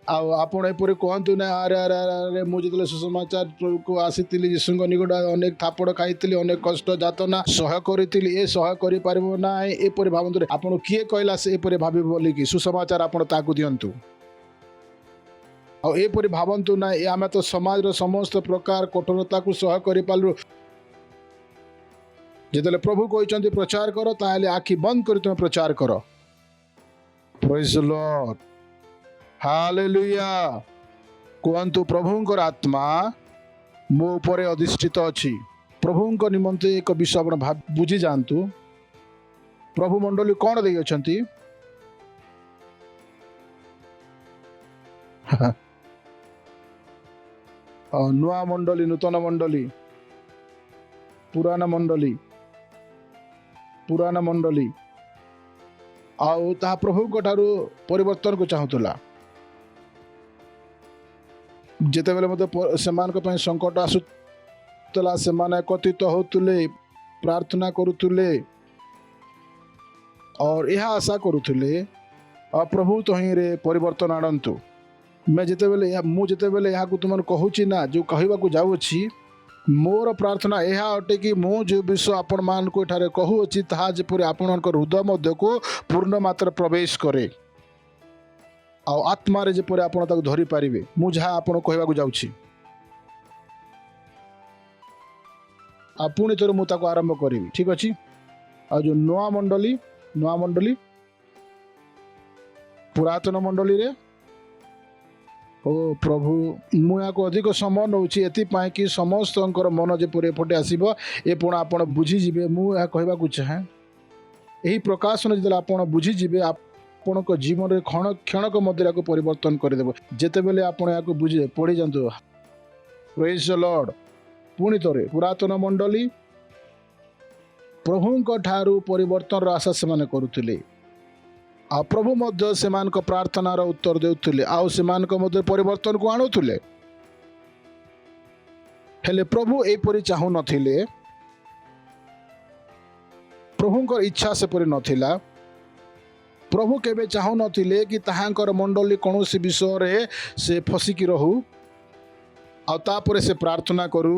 ଆଉ ଆପଣ ଏପରି କୁହନ୍ତୁ ନା, ଆରେ ଆରେ ଆରେ ମୁଁ ଯେତେବେଳେ ସୁସମାଚାରକୁ ଆସିଥିଲି, ଯୀଶୁଙ୍କ ନିକଟରେ ଅନେକ ଥାପଡ଼ ଖାଇଥିଲି, ଅନେକ କଷ୍ଟ ଯାତନା ସହ କରିଥିଲି, ଏ ସହ କରିପାରିବ ନାହିଁ, ଏପରି ଭାବନ୍ତୁ। ଆପଣ କିଏ କହିଲା ସେ ଏପରି ଭାବିବ ବୋଲିକି? ସୁସମାଚାର ଆପଣ ତାକୁ ଦିଅନ୍ତୁ। ଆଉ ଏପରି ଭାବନ୍ତୁ ନା, ଆମେ ତ ସମାଜର ସମସ୍ତ ପ୍ରକାର କଠୋରତାକୁ ସହ କରିପାରିଲୁ। ଯେତେବେଳେ ପ୍ରଭୁ କହିଛନ୍ତି ପ୍ରଚାର କର, ତାହେଲେ ଆଖି ବନ୍ଦ କରି ତୁମେ ପ୍ରଚାର କର। ପ୍ରେଜ୍ ଦ ଲର୍ଡ, ହାଲେଲୁୟା। କୁହନ୍ତୁ, ପ୍ରଭୁଙ୍କର ଆତ୍ମା ମୋ ଉପରେ ଅଧିଷ୍ଠିତ ଅଛି। ପ୍ରଭୁଙ୍କ ନିମନ୍ତେ ଏକ ବିଷୟ ଆପଣ ବୁଝି ଯାଆନ୍ତୁ। ପ୍ରଭୁ ମଣ୍ଡଳୀ କ'ଣ ଦେଇଅଛନ୍ତି? ନୂଆ ମଣ୍ଡଳୀ, ନୂତନ ମଣ୍ଡଳୀ, ପୁରାଣ ମଣ୍ଡଳୀ, ପୁରାଣ ମଣ୍ଡଳୀ ଆଉ ତାହା ପ୍ରଭୁଙ୍କ ଠାରୁ ପରିବର୍ତ୍ତନକୁ ଚାହୁଁଥିଲା। ଯେତେବେଳେ ମଧ୍ୟ ସେମାନଙ୍କ ପାଇଁ ସଙ୍କଟ ଆସୁଥିଲା, ସେମାନେ ଏକତ୍ରିତ ହେଉଥିଲେ, ପ୍ରାର୍ଥନା କରୁଥିଲେ और ଏହା ଆଶା କରୁଥିଲେ ପ୍ରଭୁ ତହିଁରେ ପରିବର୍ତ୍ତନ ଆଣନ୍ତୁ। ମୁଁ ଯେତେବେଳେ ଏହାକୁ ତୁମକୁ କହୁଛି ନା, ଯେଉଁ କହିବାକୁ ଯାଉଅଛି, ମୋର ପ୍ରାର୍ଥନା ଏହା ଅଟେ କି ମୁଁ ଯେଉଁ ବିଷୟ ଆପଣମାନଙ୍କୁ ଏଠାରେ କହୁଅଛି ତାହା ଯେପରି ଆପଣଙ୍କ ହୃଦୟ ମଧ୍ୟକୁ ପୂର୍ଣ୍ଣ ମାତ୍ରାରେ ପ୍ରବେଶ କରେ ଆଉ ଆତ୍ମାରେ ଯେପରି ଆପଣ ତାକୁ ଧରିପାରିବେ। ମୁଁ ଯାହା ଆପଣଙ୍କୁ କହିବାକୁ ଯାଉଛି, ଆଉ ପୁଣି ଥରେ ମୁଁ ତାକୁ ଆରମ୍ଭ କରିବି। ଠିକ୍ ଅଛି। ଆଉ ଯେଉଁ ନୂଆ ମଣ୍ଡଳୀ ପୁରାତନ ମଣ୍ଡଳୀରେ, ଓ ପ୍ରଭୁ ମୁଁ ଏହାକୁ ଅଧିକ ସମୟ ନେଉଛି ଏଥିପାଇଁ କି ସମସ୍ତଙ୍କର ମନ ଯେପରି ଏପଟେ ଆସିବ, ଏପଣ ଆପଣ ବୁଝିଯିବେ। ମୁଁ ଏହା କହିବାକୁ ଚାହେଁ, ଏହି ପ୍ରକାଶନ ଯେତେବେଳେ ଆପଣ ବୁଝିଯିବେ, ଆପଣଙ୍କ ଜୀବନରେ କ୍ଷଣକ ମଧ୍ୟରେ ଏହାକୁ ପରିବର୍ତ୍ତନ କରିଦେବ। ଯେତେବେଳେ ଆପଣ ଏହାକୁ ବୁଝିବେ, ପଢ଼ିଯାଆନ୍ତୁ ପ୍ରେଜ୍ ଦ ଲର୍ଡ। ପୁଣି ଥରେ ପୁରାତନ ମଣ୍ଡଳୀ ପ୍ରଭୁଙ୍କ ଠାରୁ ପରିବର୍ତ୍ତନର ଆଶା ସେମାନେ କରୁଥିଲେ ଆଉ ପ୍ରଭୁ ମଧ୍ୟ ସେମାନଙ୍କ ପ୍ରାର୍ଥନାର ଉତ୍ତର ଦେଉଥିଲେ ଆଉ ସେମାନଙ୍କ ମଧ୍ୟ ପରିବର୍ତ୍ତନକୁ ଆଣୁଥିଲେ। ହେଲେ ପ୍ରଭୁ ଏପରି ଚାହୁଁନଥିଲେ, ପ୍ରଭୁଙ୍କର ଇଚ୍ଛା ସେପରି ନଥିଲା। ପ୍ରଭୁ କେବେ ଚାହୁଁନଥିଲେ କି ତାହାଙ୍କର ମଣ୍ଡଳୀ କୌଣସି ବିଷୟରେ ସେ ଫସିକି ରହୁ ଆଉ ତାପରେ ସେ ପ୍ରାର୍ଥନା କରୁ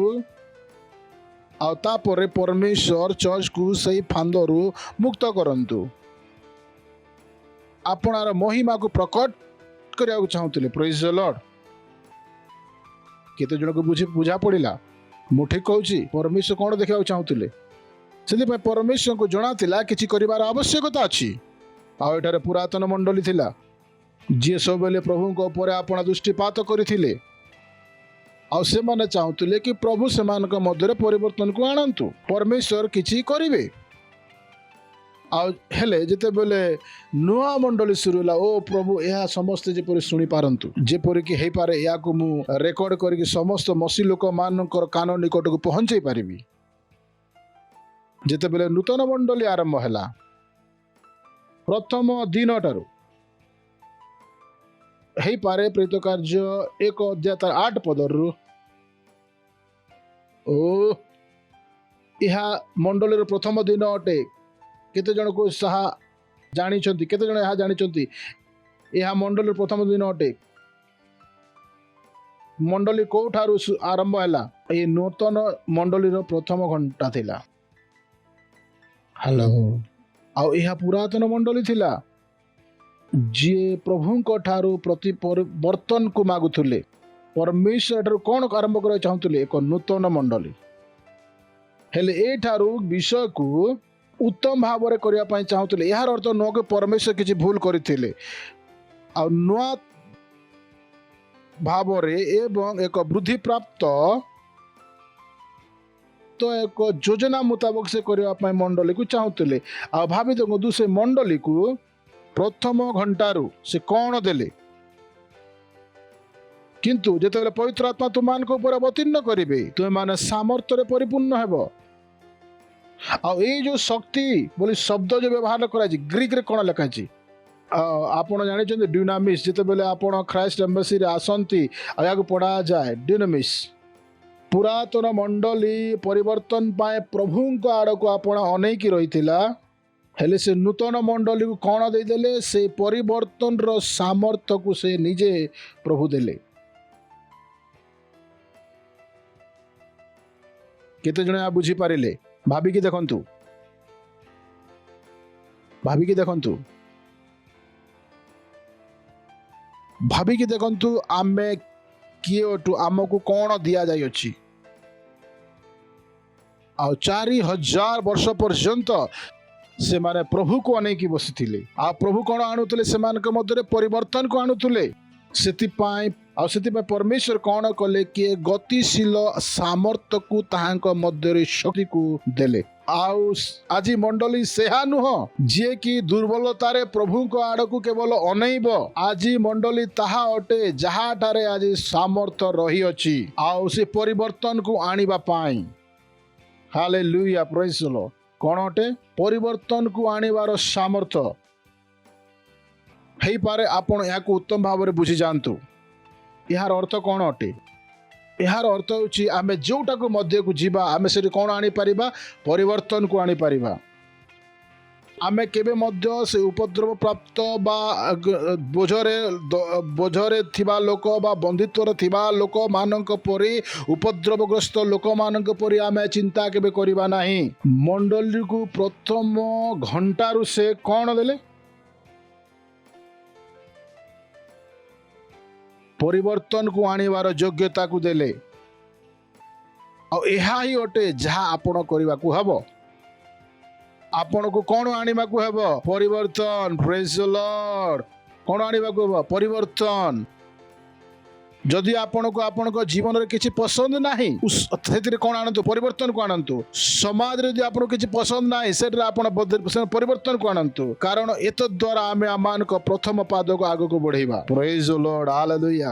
ଆଉ ତାପରେ ପରମେଶ୍ୱର ଚର୍ଚ୍ଚକୁ ସେଇ ଫାନ୍ଦରୁ ମୁକ୍ତ କରନ୍ତୁ, ଆପଣାର ମହିମାକୁ ପ୍ରକଟ କରିବାକୁ ଚାହୁଁଥିଲେ। ପ୍ରେଜ୍ ଦ ଲର୍ଡ। କେତେ ଜଣକୁ ବୁଝା ପଡ଼ିଲା? ମୁଁ ଠିକ୍ କହୁଛି? ପରମେଶ୍ୱର କ'ଣ ଦେଖିବାକୁ ଚାହୁଁଥିଲେ? ସେଥିପାଇଁ ପରମେଶ୍ୱରଙ୍କୁ ଜଣାଥିଲା କିଛି କରିବାର ଆବଶ୍ୟକତା ଅଛି। ଆଉ ଏଠାରେ ପୁରାତନ ମଣ୍ଡଳୀ ଥିଲା, ଯିଏ ସବୁବେଳେ ପ୍ରଭୁଙ୍କ ଉପରେ ଆପଣା ଦୃଷ୍ଟିପାତ କରିଥିଲେ ଆଉ ସେମାନେ ଚାହୁଁଥିଲେ କି ପ୍ରଭୁ ସେମାନଙ୍କ ମଧ୍ୟରେ ପରିବର୍ତ୍ତନକୁ ଆଣନ୍ତୁ, ପରମେଶ୍ୱର କିଛି କରିବେ। ଆଉ ହେଲେ ଯେତେବେଳେ ନୂଆ ମଣ୍ଡଳୀ ଶୁରୁ ହେଲା, ଓ ପ୍ରଭୁ ଏହା ସମସ୍ତେ ଯେପରି ଶୁଣିପାରନ୍ତୁ, ଯେପରିକି ହେଇପାରେ ଏହାକୁ ମୁଁ ରେକର୍ଡ କରିକି ସମସ୍ତ ମସି ଲୋକମାନଙ୍କର କାନ ନିକଟକୁ ପହଞ୍ଚାଇ ପାରିବି। ଯେତେବେଳେ ନୂତନ ମଣ୍ଡଳୀ ଆରମ୍ଭ ହେଲା, ପ୍ରଥମ ଦିନଠାରୁ ହେଇପାରେ ପ୍ରେରିତ କାର୍ଯ୍ୟ 1:8 ଓ ଏହା ମଣ୍ଡଳୀର ପ୍ରଥମ ଦିନ ଅଟେ। କେତେ ଜଣକୁ ସାହା ଜାଣିଛନ୍ତି? କେତେ ଜଣ ଏହା ଜାଣିଛନ୍ତି? ଏହା ମଣ୍ଡଳୀର ପ୍ରଥମ ଦିନ ଅଟେ। ମଣ୍ଡଳୀ କୋଉଠାରୁ ଆରମ୍ଭ ହେଲା? ଏହି ନୂତନ ମଣ୍ଡଳୀର ପ୍ରଥମ ଘଣ୍ଟା ଥିଲା। ହ୍ୟାଲୋ। ଆଉ ଏହା ପୁରାତନ ମଣ୍ଡଳୀ ଥିଲା, ଯିଏ ପ୍ରଭୁଙ୍କ ଠାରୁ ପ୍ରତିବର୍ତ୍ତନକୁ ମାଗୁଥିଲେ। ପରମେଶ୍ୱର ଠାରୁ କ'ଣ ଆରମ୍ଭ କରିବାକୁ ଚାହୁଁଥିଲେ? ଏକ ନୂତନ ମଣ୍ଡଳୀ। ହେଲେ ଏଠାରୁ ବିଷୟକୁ ଉତ୍ତମ ଭାବରେ କରିବା ପାଇଁ ଚାହୁଁଥିଲେ। ଏହାର ଅର୍ଥ ନୁହଁ କି ପରମେଶ୍ୱର କିଛି ଭୁଲ କରିଥିଲେ, ଆଉ ନୂଆ ଭାବରେ ଏବଂ ଏକ ବୃଦ୍ଧିପ୍ରାପ୍ତ ତ ଏକ ଯୋଜନା ମୁତାବକ ସେ କରିବା ପାଇଁ ମଣ୍ଡଳୀକୁ ଚାହୁଁଥିଲେ। ଆଉ ଭାବି ଦେଖନ୍ତୁ, ସେ ମଣ୍ଡଳୀକୁ ପ୍ରଥମ ଘଣ୍ଟାରୁ ସେ କ'ଣ ଦେଲେ? କିନ୍ତୁ ଯେତେବେଳେ ପବିତ୍ର ଆତ୍ମା ତୁମମାନଙ୍କ ଉପରେ ଅବତୀର୍ଣ୍ଣ କରିବେ, ତୁମେମାନେ ସାମର୍ଥ୍ୟରେ ପରିପୂର୍ଣ୍ଣ ହେବ। ଆଉ ଏଇ ଯେଉଁ ଶକ୍ତି ବୋଲି ଶବ୍ଦ ଯେଉଁ ବ୍ୟବହାର କରାଯାଇଛି, ଗ୍ରୀକରେ କ'ଣ ଲେଖାଯାଇଛି ଆପଣ ଜାଣିଛନ୍ତି? ଡ୍ୟୁନାମିସ୍। ଯେତେବେଳେ ଆପଣ ଖ୍ରାଇଷ୍ଟ ଏମ୍ବାସିରେ ଆସନ୍ତି ଆଉ ଏହାକୁ ପଢ଼ାଯାଏ ଡ୍ୟୁନାମିସ୍। ପୁରାତନ ମଣ୍ଡଳୀ ପରିବର୍ତ୍ତନ ପାଇଁ ପ୍ରଭୁଙ୍କ ଆଡ଼କୁ ଆପଣ ଅନେଇକି ରହିଥିଲା, ହେଲେ ସେ ନୂତନ ମଣ୍ଡଳୀକୁ କ'ଣ ଦେଇଦେଲେ? ସେ ପରିବର୍ତ୍ତନର ସାମର୍ଥ୍ୟକୁ ସେ ନିଜେ ପ୍ରଭୁ ଦେଲେ। କେତେ ଜଣ ଏହା ବୁଝିପାରିଲେ? ଭାବିକି ଦେଖନ୍ତୁ, ଆମେ କିଏ ଅଟୁ? ଆମକୁ କ'ଣ ଦିଆଯାଇଅଛି? ଆଉ 4000 ବର୍ଷ ପର୍ଯ୍ୟନ୍ତ ସେମାନେ ପ୍ରଭୁକୁ ଅନେଇକି ବସିଥିଲେ। ଆଉ ପ୍ରଭୁ କ'ଣ ଆଣୁଥିଲେ? ସେମାନଙ୍କ ମଧ୍ୟରେ ପରିବର୍ତ୍ତନକୁ ଆଣୁଥିଲେ। ସେଥିପାଇଁ ଆଉ ସେଥିପାଇଁ ପରମେଶ୍ୱର କ'ଣ କଲେ କି ଗତିଶୀଳ ସାମର୍ଥ୍ୟକୁ ତାହାଙ୍କ ମଧ୍ୟରେ ଶକ୍ତିକୁ ଦେଲେ। ଆଉ ଆଜି ମଣ୍ଡଳୀ ସେହା ନୁହଁ ଯିଏକି ଦୁର୍ବଳତାରେ ପ୍ରଭୁଙ୍କ ଆଡ଼କୁ କେବଳ ଅନେଇବ। ଆଜି ମଣ୍ଡଳୀ ତାହା ଅଟେ ଯାହାଠାରେ ଆଜି ସାମର୍ଥ୍ୟ ରହିଅଛି ଆଉ ସେ ପରିବର୍ତ୍ତନକୁ ଆଣିବା ପାଇଁ। ହାଲେଲୁୟା, ପ୍ରେଜ୍ ଦ ଲର୍ଡ। କ'ଣ ଅଟେ? ପରିବର୍ତ୍ତନକୁ ଆଣିବାର ସାମର୍ଥ୍ୟ ହେଇପାରେ। ଆପଣ ଏହାକୁ ଉତ୍ତମ ଭାବରେ ବୁଝି ଯାଆନ୍ତୁ। ଏହାର ଅର୍ଥ କ'ଣ ଅଟେ? ଏହାର ଅର୍ଥ ହେଉଛି ଆମେ ଯେଉଁଟାକୁ ମଧ୍ୟକୁ ଯିବା ଆମେ ସେଠି କ'ଣ ଆଣିପାରିବା? ପରିବର୍ତ୍ତନକୁ ଆଣିପାରିବା। ଆମେ କେବେ ମଧ୍ୟ ସେ ଉପଦ୍ରବ ପ୍ରାପ୍ତ ବା ବୋଝରେ ଥିବା ଲୋକ ବା ବନ୍ଦିତ୍ୱରେ ଥିବା ଲୋକମାନଙ୍କ ପରି, ଉପଦ୍ରବଗ୍ରସ୍ତ ଲୋକମାନଙ୍କ ପରି ଆମେ ଚିନ୍ତା କେବେ କରିବା ନାହିଁ। ମଣ୍ଡଳୀକୁ ପ୍ରଥମ ଘଣ୍ଟାରୁ ସେ କ'ଣ ଦେଲେ? ପରିବର୍ତ୍ତନକୁ ଆଣିବାର ଯୋଗ୍ୟତାକୁ ଦେଲେ। ଆଉ ଏହା ହିଁ ଅଟେ ଯାହା ଆପଣ କରିବାକୁ ହେବ। ଆପଣଙ୍କୁ କ'ଣ ଆଣିବାକୁ ହେବ? ପରିବର୍ତ୍ତନ। ପ୍ରେଜ୍ ଦ ଲର୍ଡ। କ'ଣ ଆଣିବାକୁ ହେବ? ପରିବର୍ତ୍ତନ। ଯଦି ଆପଣଙ୍କୁ ଆପଣଙ୍କ ଜୀବନରେ କିଛି ପସନ୍ଦ ନାହିଁ ସେଥିରେ କ'ଣ ଆଣନ୍ତୁ? ପରିବର୍ତ୍ତନକୁ ଆଣନ୍ତୁ। ସମାଜରେ ଯଦି ଆପଣଙ୍କୁ କିଛି ପସନ୍ଦ ନାହିଁ ସେଠାରେ ଆପଣ ପରିବର୍ତ୍ତନକୁ ଆଣନ୍ତୁ। କାରଣ ଏତଦ୍ୱାରା ଆମେ ଆମମାନଙ୍କ ପ୍ରଥମ ପାଦକୁ ଆଗକୁ ବଢ଼େଇବା। ପ୍ରେଜ୍ ଦ ଲର୍ଡ, ହାଲେଲୁୟା।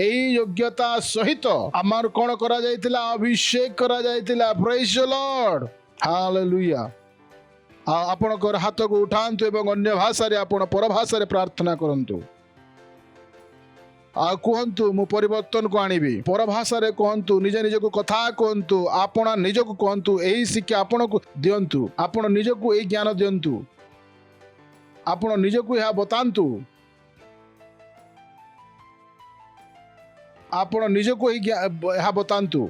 ଏହି ଯୋଗ୍ୟତା ସହିତ ଆମର କ'ଣ କରାଯାଇଥିଲା? ଅଭିଷେକ କରାଯାଇଥିଲା। ପ୍ରେଜ୍ ଦ ଲର୍ଡ, ହାଲେଲୁୟା। ଆଉ ଆପଣଙ୍କର ହାତକୁ ଉଠାନ୍ତୁ ଏବଂ ଅନ୍ୟ ଭାଷାରେ ଆପଣ ପରଭାଷାରେ ପ୍ରାର୍ଥନା କରନ୍ତୁ। ଆଉ କୁହନ୍ତୁ ମୁଁ ପରିବର୍ତ୍ତନକୁ ଆଣିବି। ପରଭାଷାରେ କୁହନ୍ତୁ, ନିଜ ନିଜକୁ କଥା କୁହନ୍ତୁ, ଆପଣ ନିଜକୁ କୁହନ୍ତୁ। ଏହି ଶିକ୍ଷା ଆପଣଙ୍କୁ ଦିଅନ୍ତୁ। ଆପଣ ନିଜକୁ ଏହି ଜ୍ଞାନ ଦିଅନ୍ତୁ। ଆପଣ ନିଜକୁ ଏହା ବତାନ୍ତୁ। ଆପଣ ନିଜକୁ ଏହା ବତାନ୍ତୁ।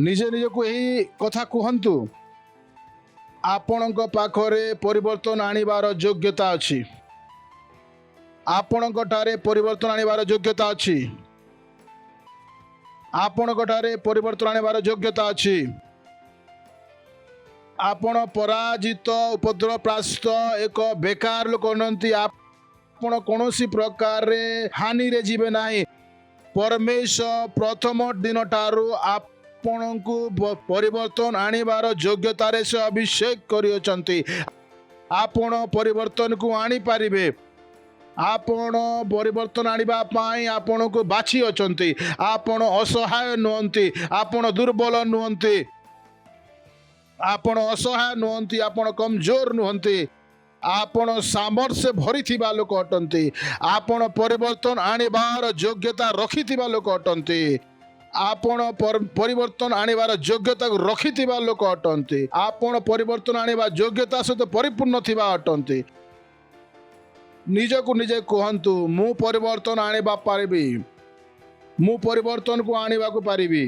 ନିଜେ ନିଜକୁ ଏହି କଥା କୁହନ୍ତୁ। ଆପଣଙ୍କ ପାଖରେ ପରିବର୍ତ୍ତନ ଆଣିବାର ଯୋଗ୍ୟତା ଅଛି। ଆପଣଙ୍କଠାରେ ପରିବର୍ତ୍ତନ ଆଣିବାର ଯୋଗ୍ୟତା ଅଛି। ଆପଣଙ୍କଠାରେ ପରିବର୍ତ୍ତନ ଆଣିବାର ଯୋଗ୍ୟତା ଅଛି। ଆପଣ ପରାଜିତ, ଉପଦ୍ରବପ୍ରାପ୍ତ ଏକ ବେକାର ଲୋକ ନୁହନ୍ତି। ଆପଣ କୌଣସି ପ୍ରକାରରେ ହାନିରେ ଯିବେ ନାହିଁ। ପରମେଶ୍ୱର ପ୍ରଥମ ଦିନଠାରୁ ଆପଣଙ୍କୁ ପରିବର୍ତ୍ତନ ଆଣିବାର ଯୋଗ୍ୟତାରେ ସେ ଅଭିଷେକ କରିଅଛନ୍ତି। ଆପଣ ପରିବର୍ତ୍ତନକୁ ଆଣିପାରିବେ। ଆପଣ ପରିବର୍ତ୍ତନ ଆଣିବା ପାଇଁ ଆପଣଙ୍କୁ ବାଛି ଅଛନ୍ତି। ଆପଣ ଅସହାୟ ନୁହନ୍ତି। ଆପଣ ଦୁର୍ବଳ ନୁହନ୍ତି। ଆପଣ ଅସହାୟ ନୁହନ୍ତି। ଆପଣ କମଜୋର ନୁହନ୍ତି। ଆପଣ ସାମର୍ଥ୍ୟ ଭରିଥିବା ଲୋକ ଅଟନ୍ତି। ଆପଣ ପରିବର୍ତ୍ତନ ଆଣିବାର ଯୋଗ୍ୟତା ରଖିଥିବା ଲୋକ ଅଟନ୍ତି। ଆପଣ ପରିବର୍ତ୍ତନ ଆଣିବାର ଯୋଗ୍ୟତାକୁ ରଖିଥିବା ଲୋକ ଅଟନ୍ତି। ଆପଣ ପରିବର୍ତ୍ତନ ଆଣିବା ଯୋଗ୍ୟତା ସହିତ ପରିପୂର୍ଣ୍ଣ ଥିବା ଅଟନ୍ତି। ନିଜକୁ ନିଜେ କୁହନ୍ତୁ, ମୁଁ ପରିବର୍ତ୍ତନ ଆଣିବା ପାରିବି। ମୁଁ ପରିବର୍ତ୍ତନକୁ ଆଣିବାକୁ ପାରିବି।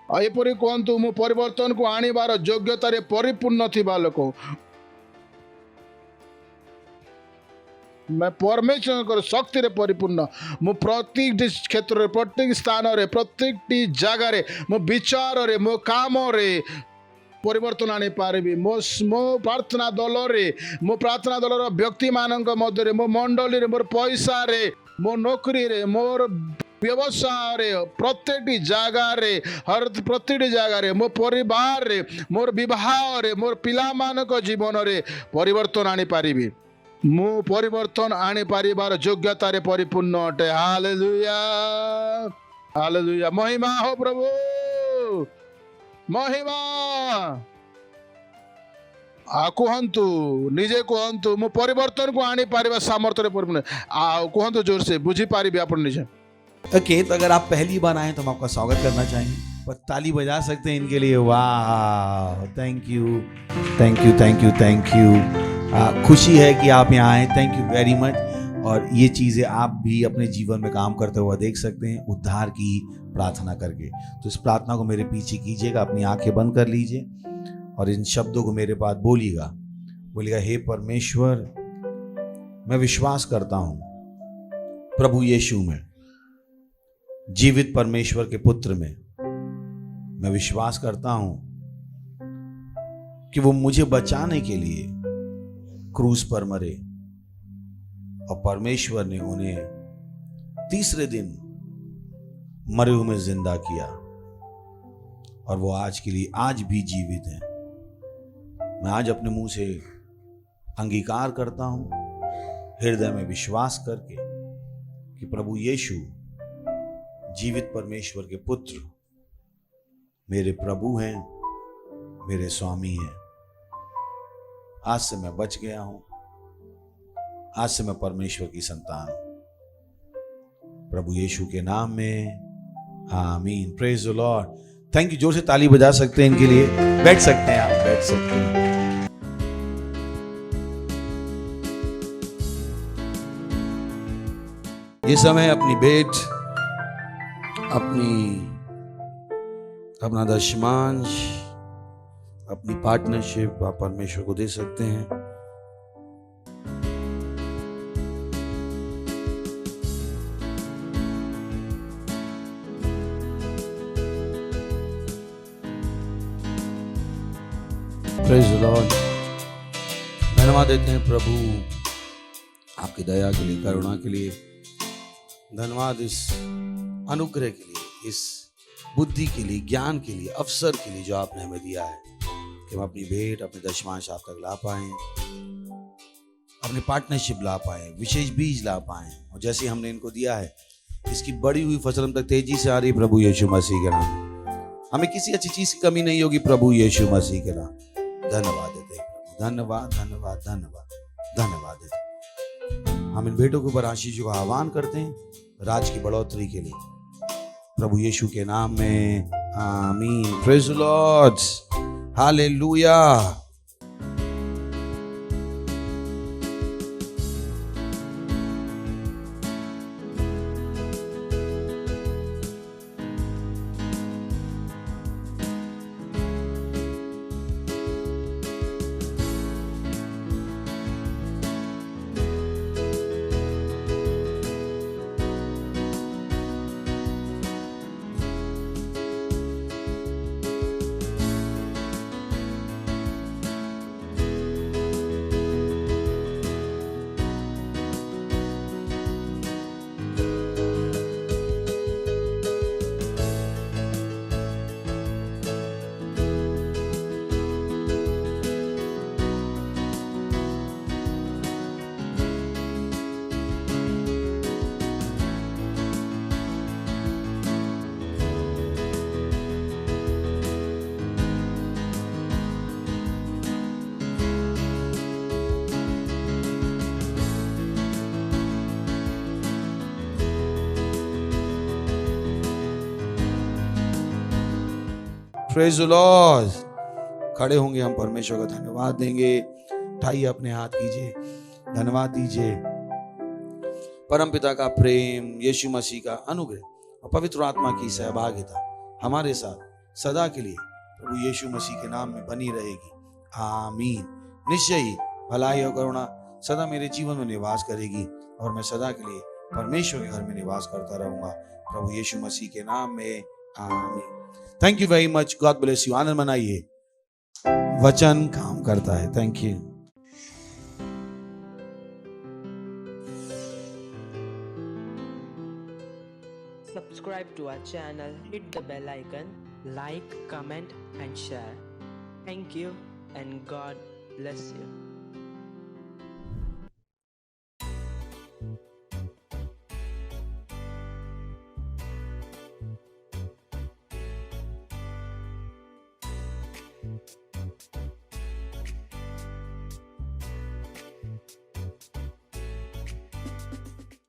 ଏପରି କୁହନ୍ତୁ, ମୁଁ ପରିବର୍ତ୍ତନକୁ ଆଣିବାର ଯୋଗ୍ୟତାରେ ପରିପୂର୍ଣ୍ଣ ଥିବା ଲୋକ। ପରମେଶ୍ୱରଙ୍କର ଶକ୍ତିରେ ପରିପୂର୍ଣ୍ଣ। ମୁଁ ପ୍ରତ୍ୟେକଟି କ୍ଷେତ୍ରରେ, ପ୍ରତ୍ୟେକ ସ୍ଥାନରେ, ପ୍ରତ୍ୟେକଟି ଜାଗାରେ, ମୋ ବିଚାରରେ, ମୋ କାମରେ ପରିବର୍ତ୍ତନ ଆଣିପାରିବି। ମୋ ପ୍ରାର୍ଥନା ଦଳରେ, ମୋ ପ୍ରାର୍ଥନା ଦଳର ବ୍ୟକ୍ତିମାନଙ୍କ ମଧ୍ୟରେ, ମୋ ମଣ୍ଡଳୀରେ, ମୋର ପଇସାରେ, ମୋ ନୋକରୀରେ, ମୋର ବ୍ୟବସାୟରେ, ପ୍ରତ୍ୟେକଟି ଜାଗାରେ, ମୋ ପରିବାରରେ, ମୋର ବିବାହରେ, ମୋର ପିଲାମାନଙ୍କ ଜୀବନରେ ପରିବର୍ତ୍ତନ ଆଣିପାରିବି। ମୁଁ ପରିବର୍ତ୍ତନ ଆଣିପାରିବାର ଯୋଗ୍ୟତାରେ ପରିପୂର୍ଣ୍ଣ ଅଟେ। Hallelujah, hallelujah. ମହିମା ହୋ ପ୍ରଭୁ, ମହିମା। କୁହନ୍ତୁ, ନିଜେ କୁହନ୍ତୁ, ମୁଁ ପରିବର୍ତ୍ତନକୁ ଆଣିପାରିବା ସାମର୍ଥ୍ୟରେ ପରିପୂର୍ଣ୍ଣ। ଆଉ କୁହନ୍ତୁ ଜୋରसे, ବୁଝିପାରିବେ ଆପଣ ନିଜେ। ओके, तो अगर आप पहली बार आए तो हम आपका स्वागत करना चाहेंगे। पर ताली बजा सकते हैं इनके लिए। वाह, thank you, thank you, thank you, thank you. खुशी है कि आप यहाँ आए। Thank you very much. और ये चीज़ें आप भी अपने जीवन में काम करते हुए देख सकते हैं, उद्धार की प्रार्थना करके। तो इस प्रार्थना को मेरे पीछे कीजिएगा, अपनी आंखें बंद कर लीजिए और इन शब्दों को मेरे पास बोलिएगा। हे परमेश्वर, मैं विश्वास करता हूँ प्रभु यीशु में, जीवित परमेश्वर के पुत्र में। मैं विश्वास करता हूं कि वो मुझे बचाने के लिए क्रूस पर मरे और परमेश्वर ने उन्हें तीसरे दिन मरे हुए में जिंदा किया और वो आज के लिए आज भी जीवित हैं। मैं आज अपने मुंह से अंगीकार करता हूं, हृदय में विश्वास करके कि प्रभु यीशु जीवित परमेश्वर के पुत्र मेरे प्रभु हैं, मेरे स्वामी हैं। आज से मैं बच गया हूं, आज से मैं परमेश्वर की संतान हूं। प्रभु यीशु के नाम में आमीन। Praise the Lord. Thank you. जोर से ताली बजा सकते हैं इनके लिए। बैठ सकते हैं, आप बैठ सकते हैं। ये समय अपनी भेंट, अपना दशमांश, अपनी पार्टनरशिप आप परमेश्वर को दे सकते हैं। Praise the Lord. धन्यवाद देते हैं प्रभु आपकी दया के लिए, करुणा के लिए। धन्यवाद इस अनुग्रह के लिए, इस बुद्धि के लिए, ज्ञान के लिए, अवसर के लिए जो आपने हमें दिया है कि हम अपनी भेंट, अपने दशमांश आप तक ला पाएं, अपनी पार्टनरशिप ला पाएं, विशेष बीज ला पाएं। और जैसे हमने इनको दिया है, इसकी बड़ी हुई फसल हम तक तेजी से आ रही प्रभु यीशु मसीह के नाम। हमें किसी अच्छी चीज की कमी नहीं होगी प्रभु यीशु मसीह के नाम। धन्यवाद देते हैं, धन्यवाद धन्यवाद धन्यवाद धन्यवाद देते हैं। हम इन भेंटों के ऊपर आशीष का आह्वान करते हैं राज की बढ़ोतरी के लिए प्रभु यीशु के नाम में आमीन। Praise the Lord. Hallelujah. Praise the Lord. खड़े होंगे, हम परमेश्वर का धन्यवाद देंगे। उठाइए अपने हाथ कीजिए, धन्यवाद दीजिए। परमपिता का प्रेम, यीशु मसीह का अनुग्रह और पवित्र आत्मा की सहभागिता हमारे साथ सदा के लिए प्रभु यीशु मसीह के नाम में बनी रहेगी। आमीन। निश्चय ही भलाई और करुणा सदा मेरे जीवन में निवास करेगी और मैं सदा के लिए परमेश्वर के घर में निवास करता रहूंगा प्रभु यीशु मसीह के नाम में। आमीन। Thank you very much. God bless you. आनंद मनाइए, वचन काम करता है। Thank you. Subscribe to our channel, hit the bell icon, like, comment and share. Thank you and God bless you.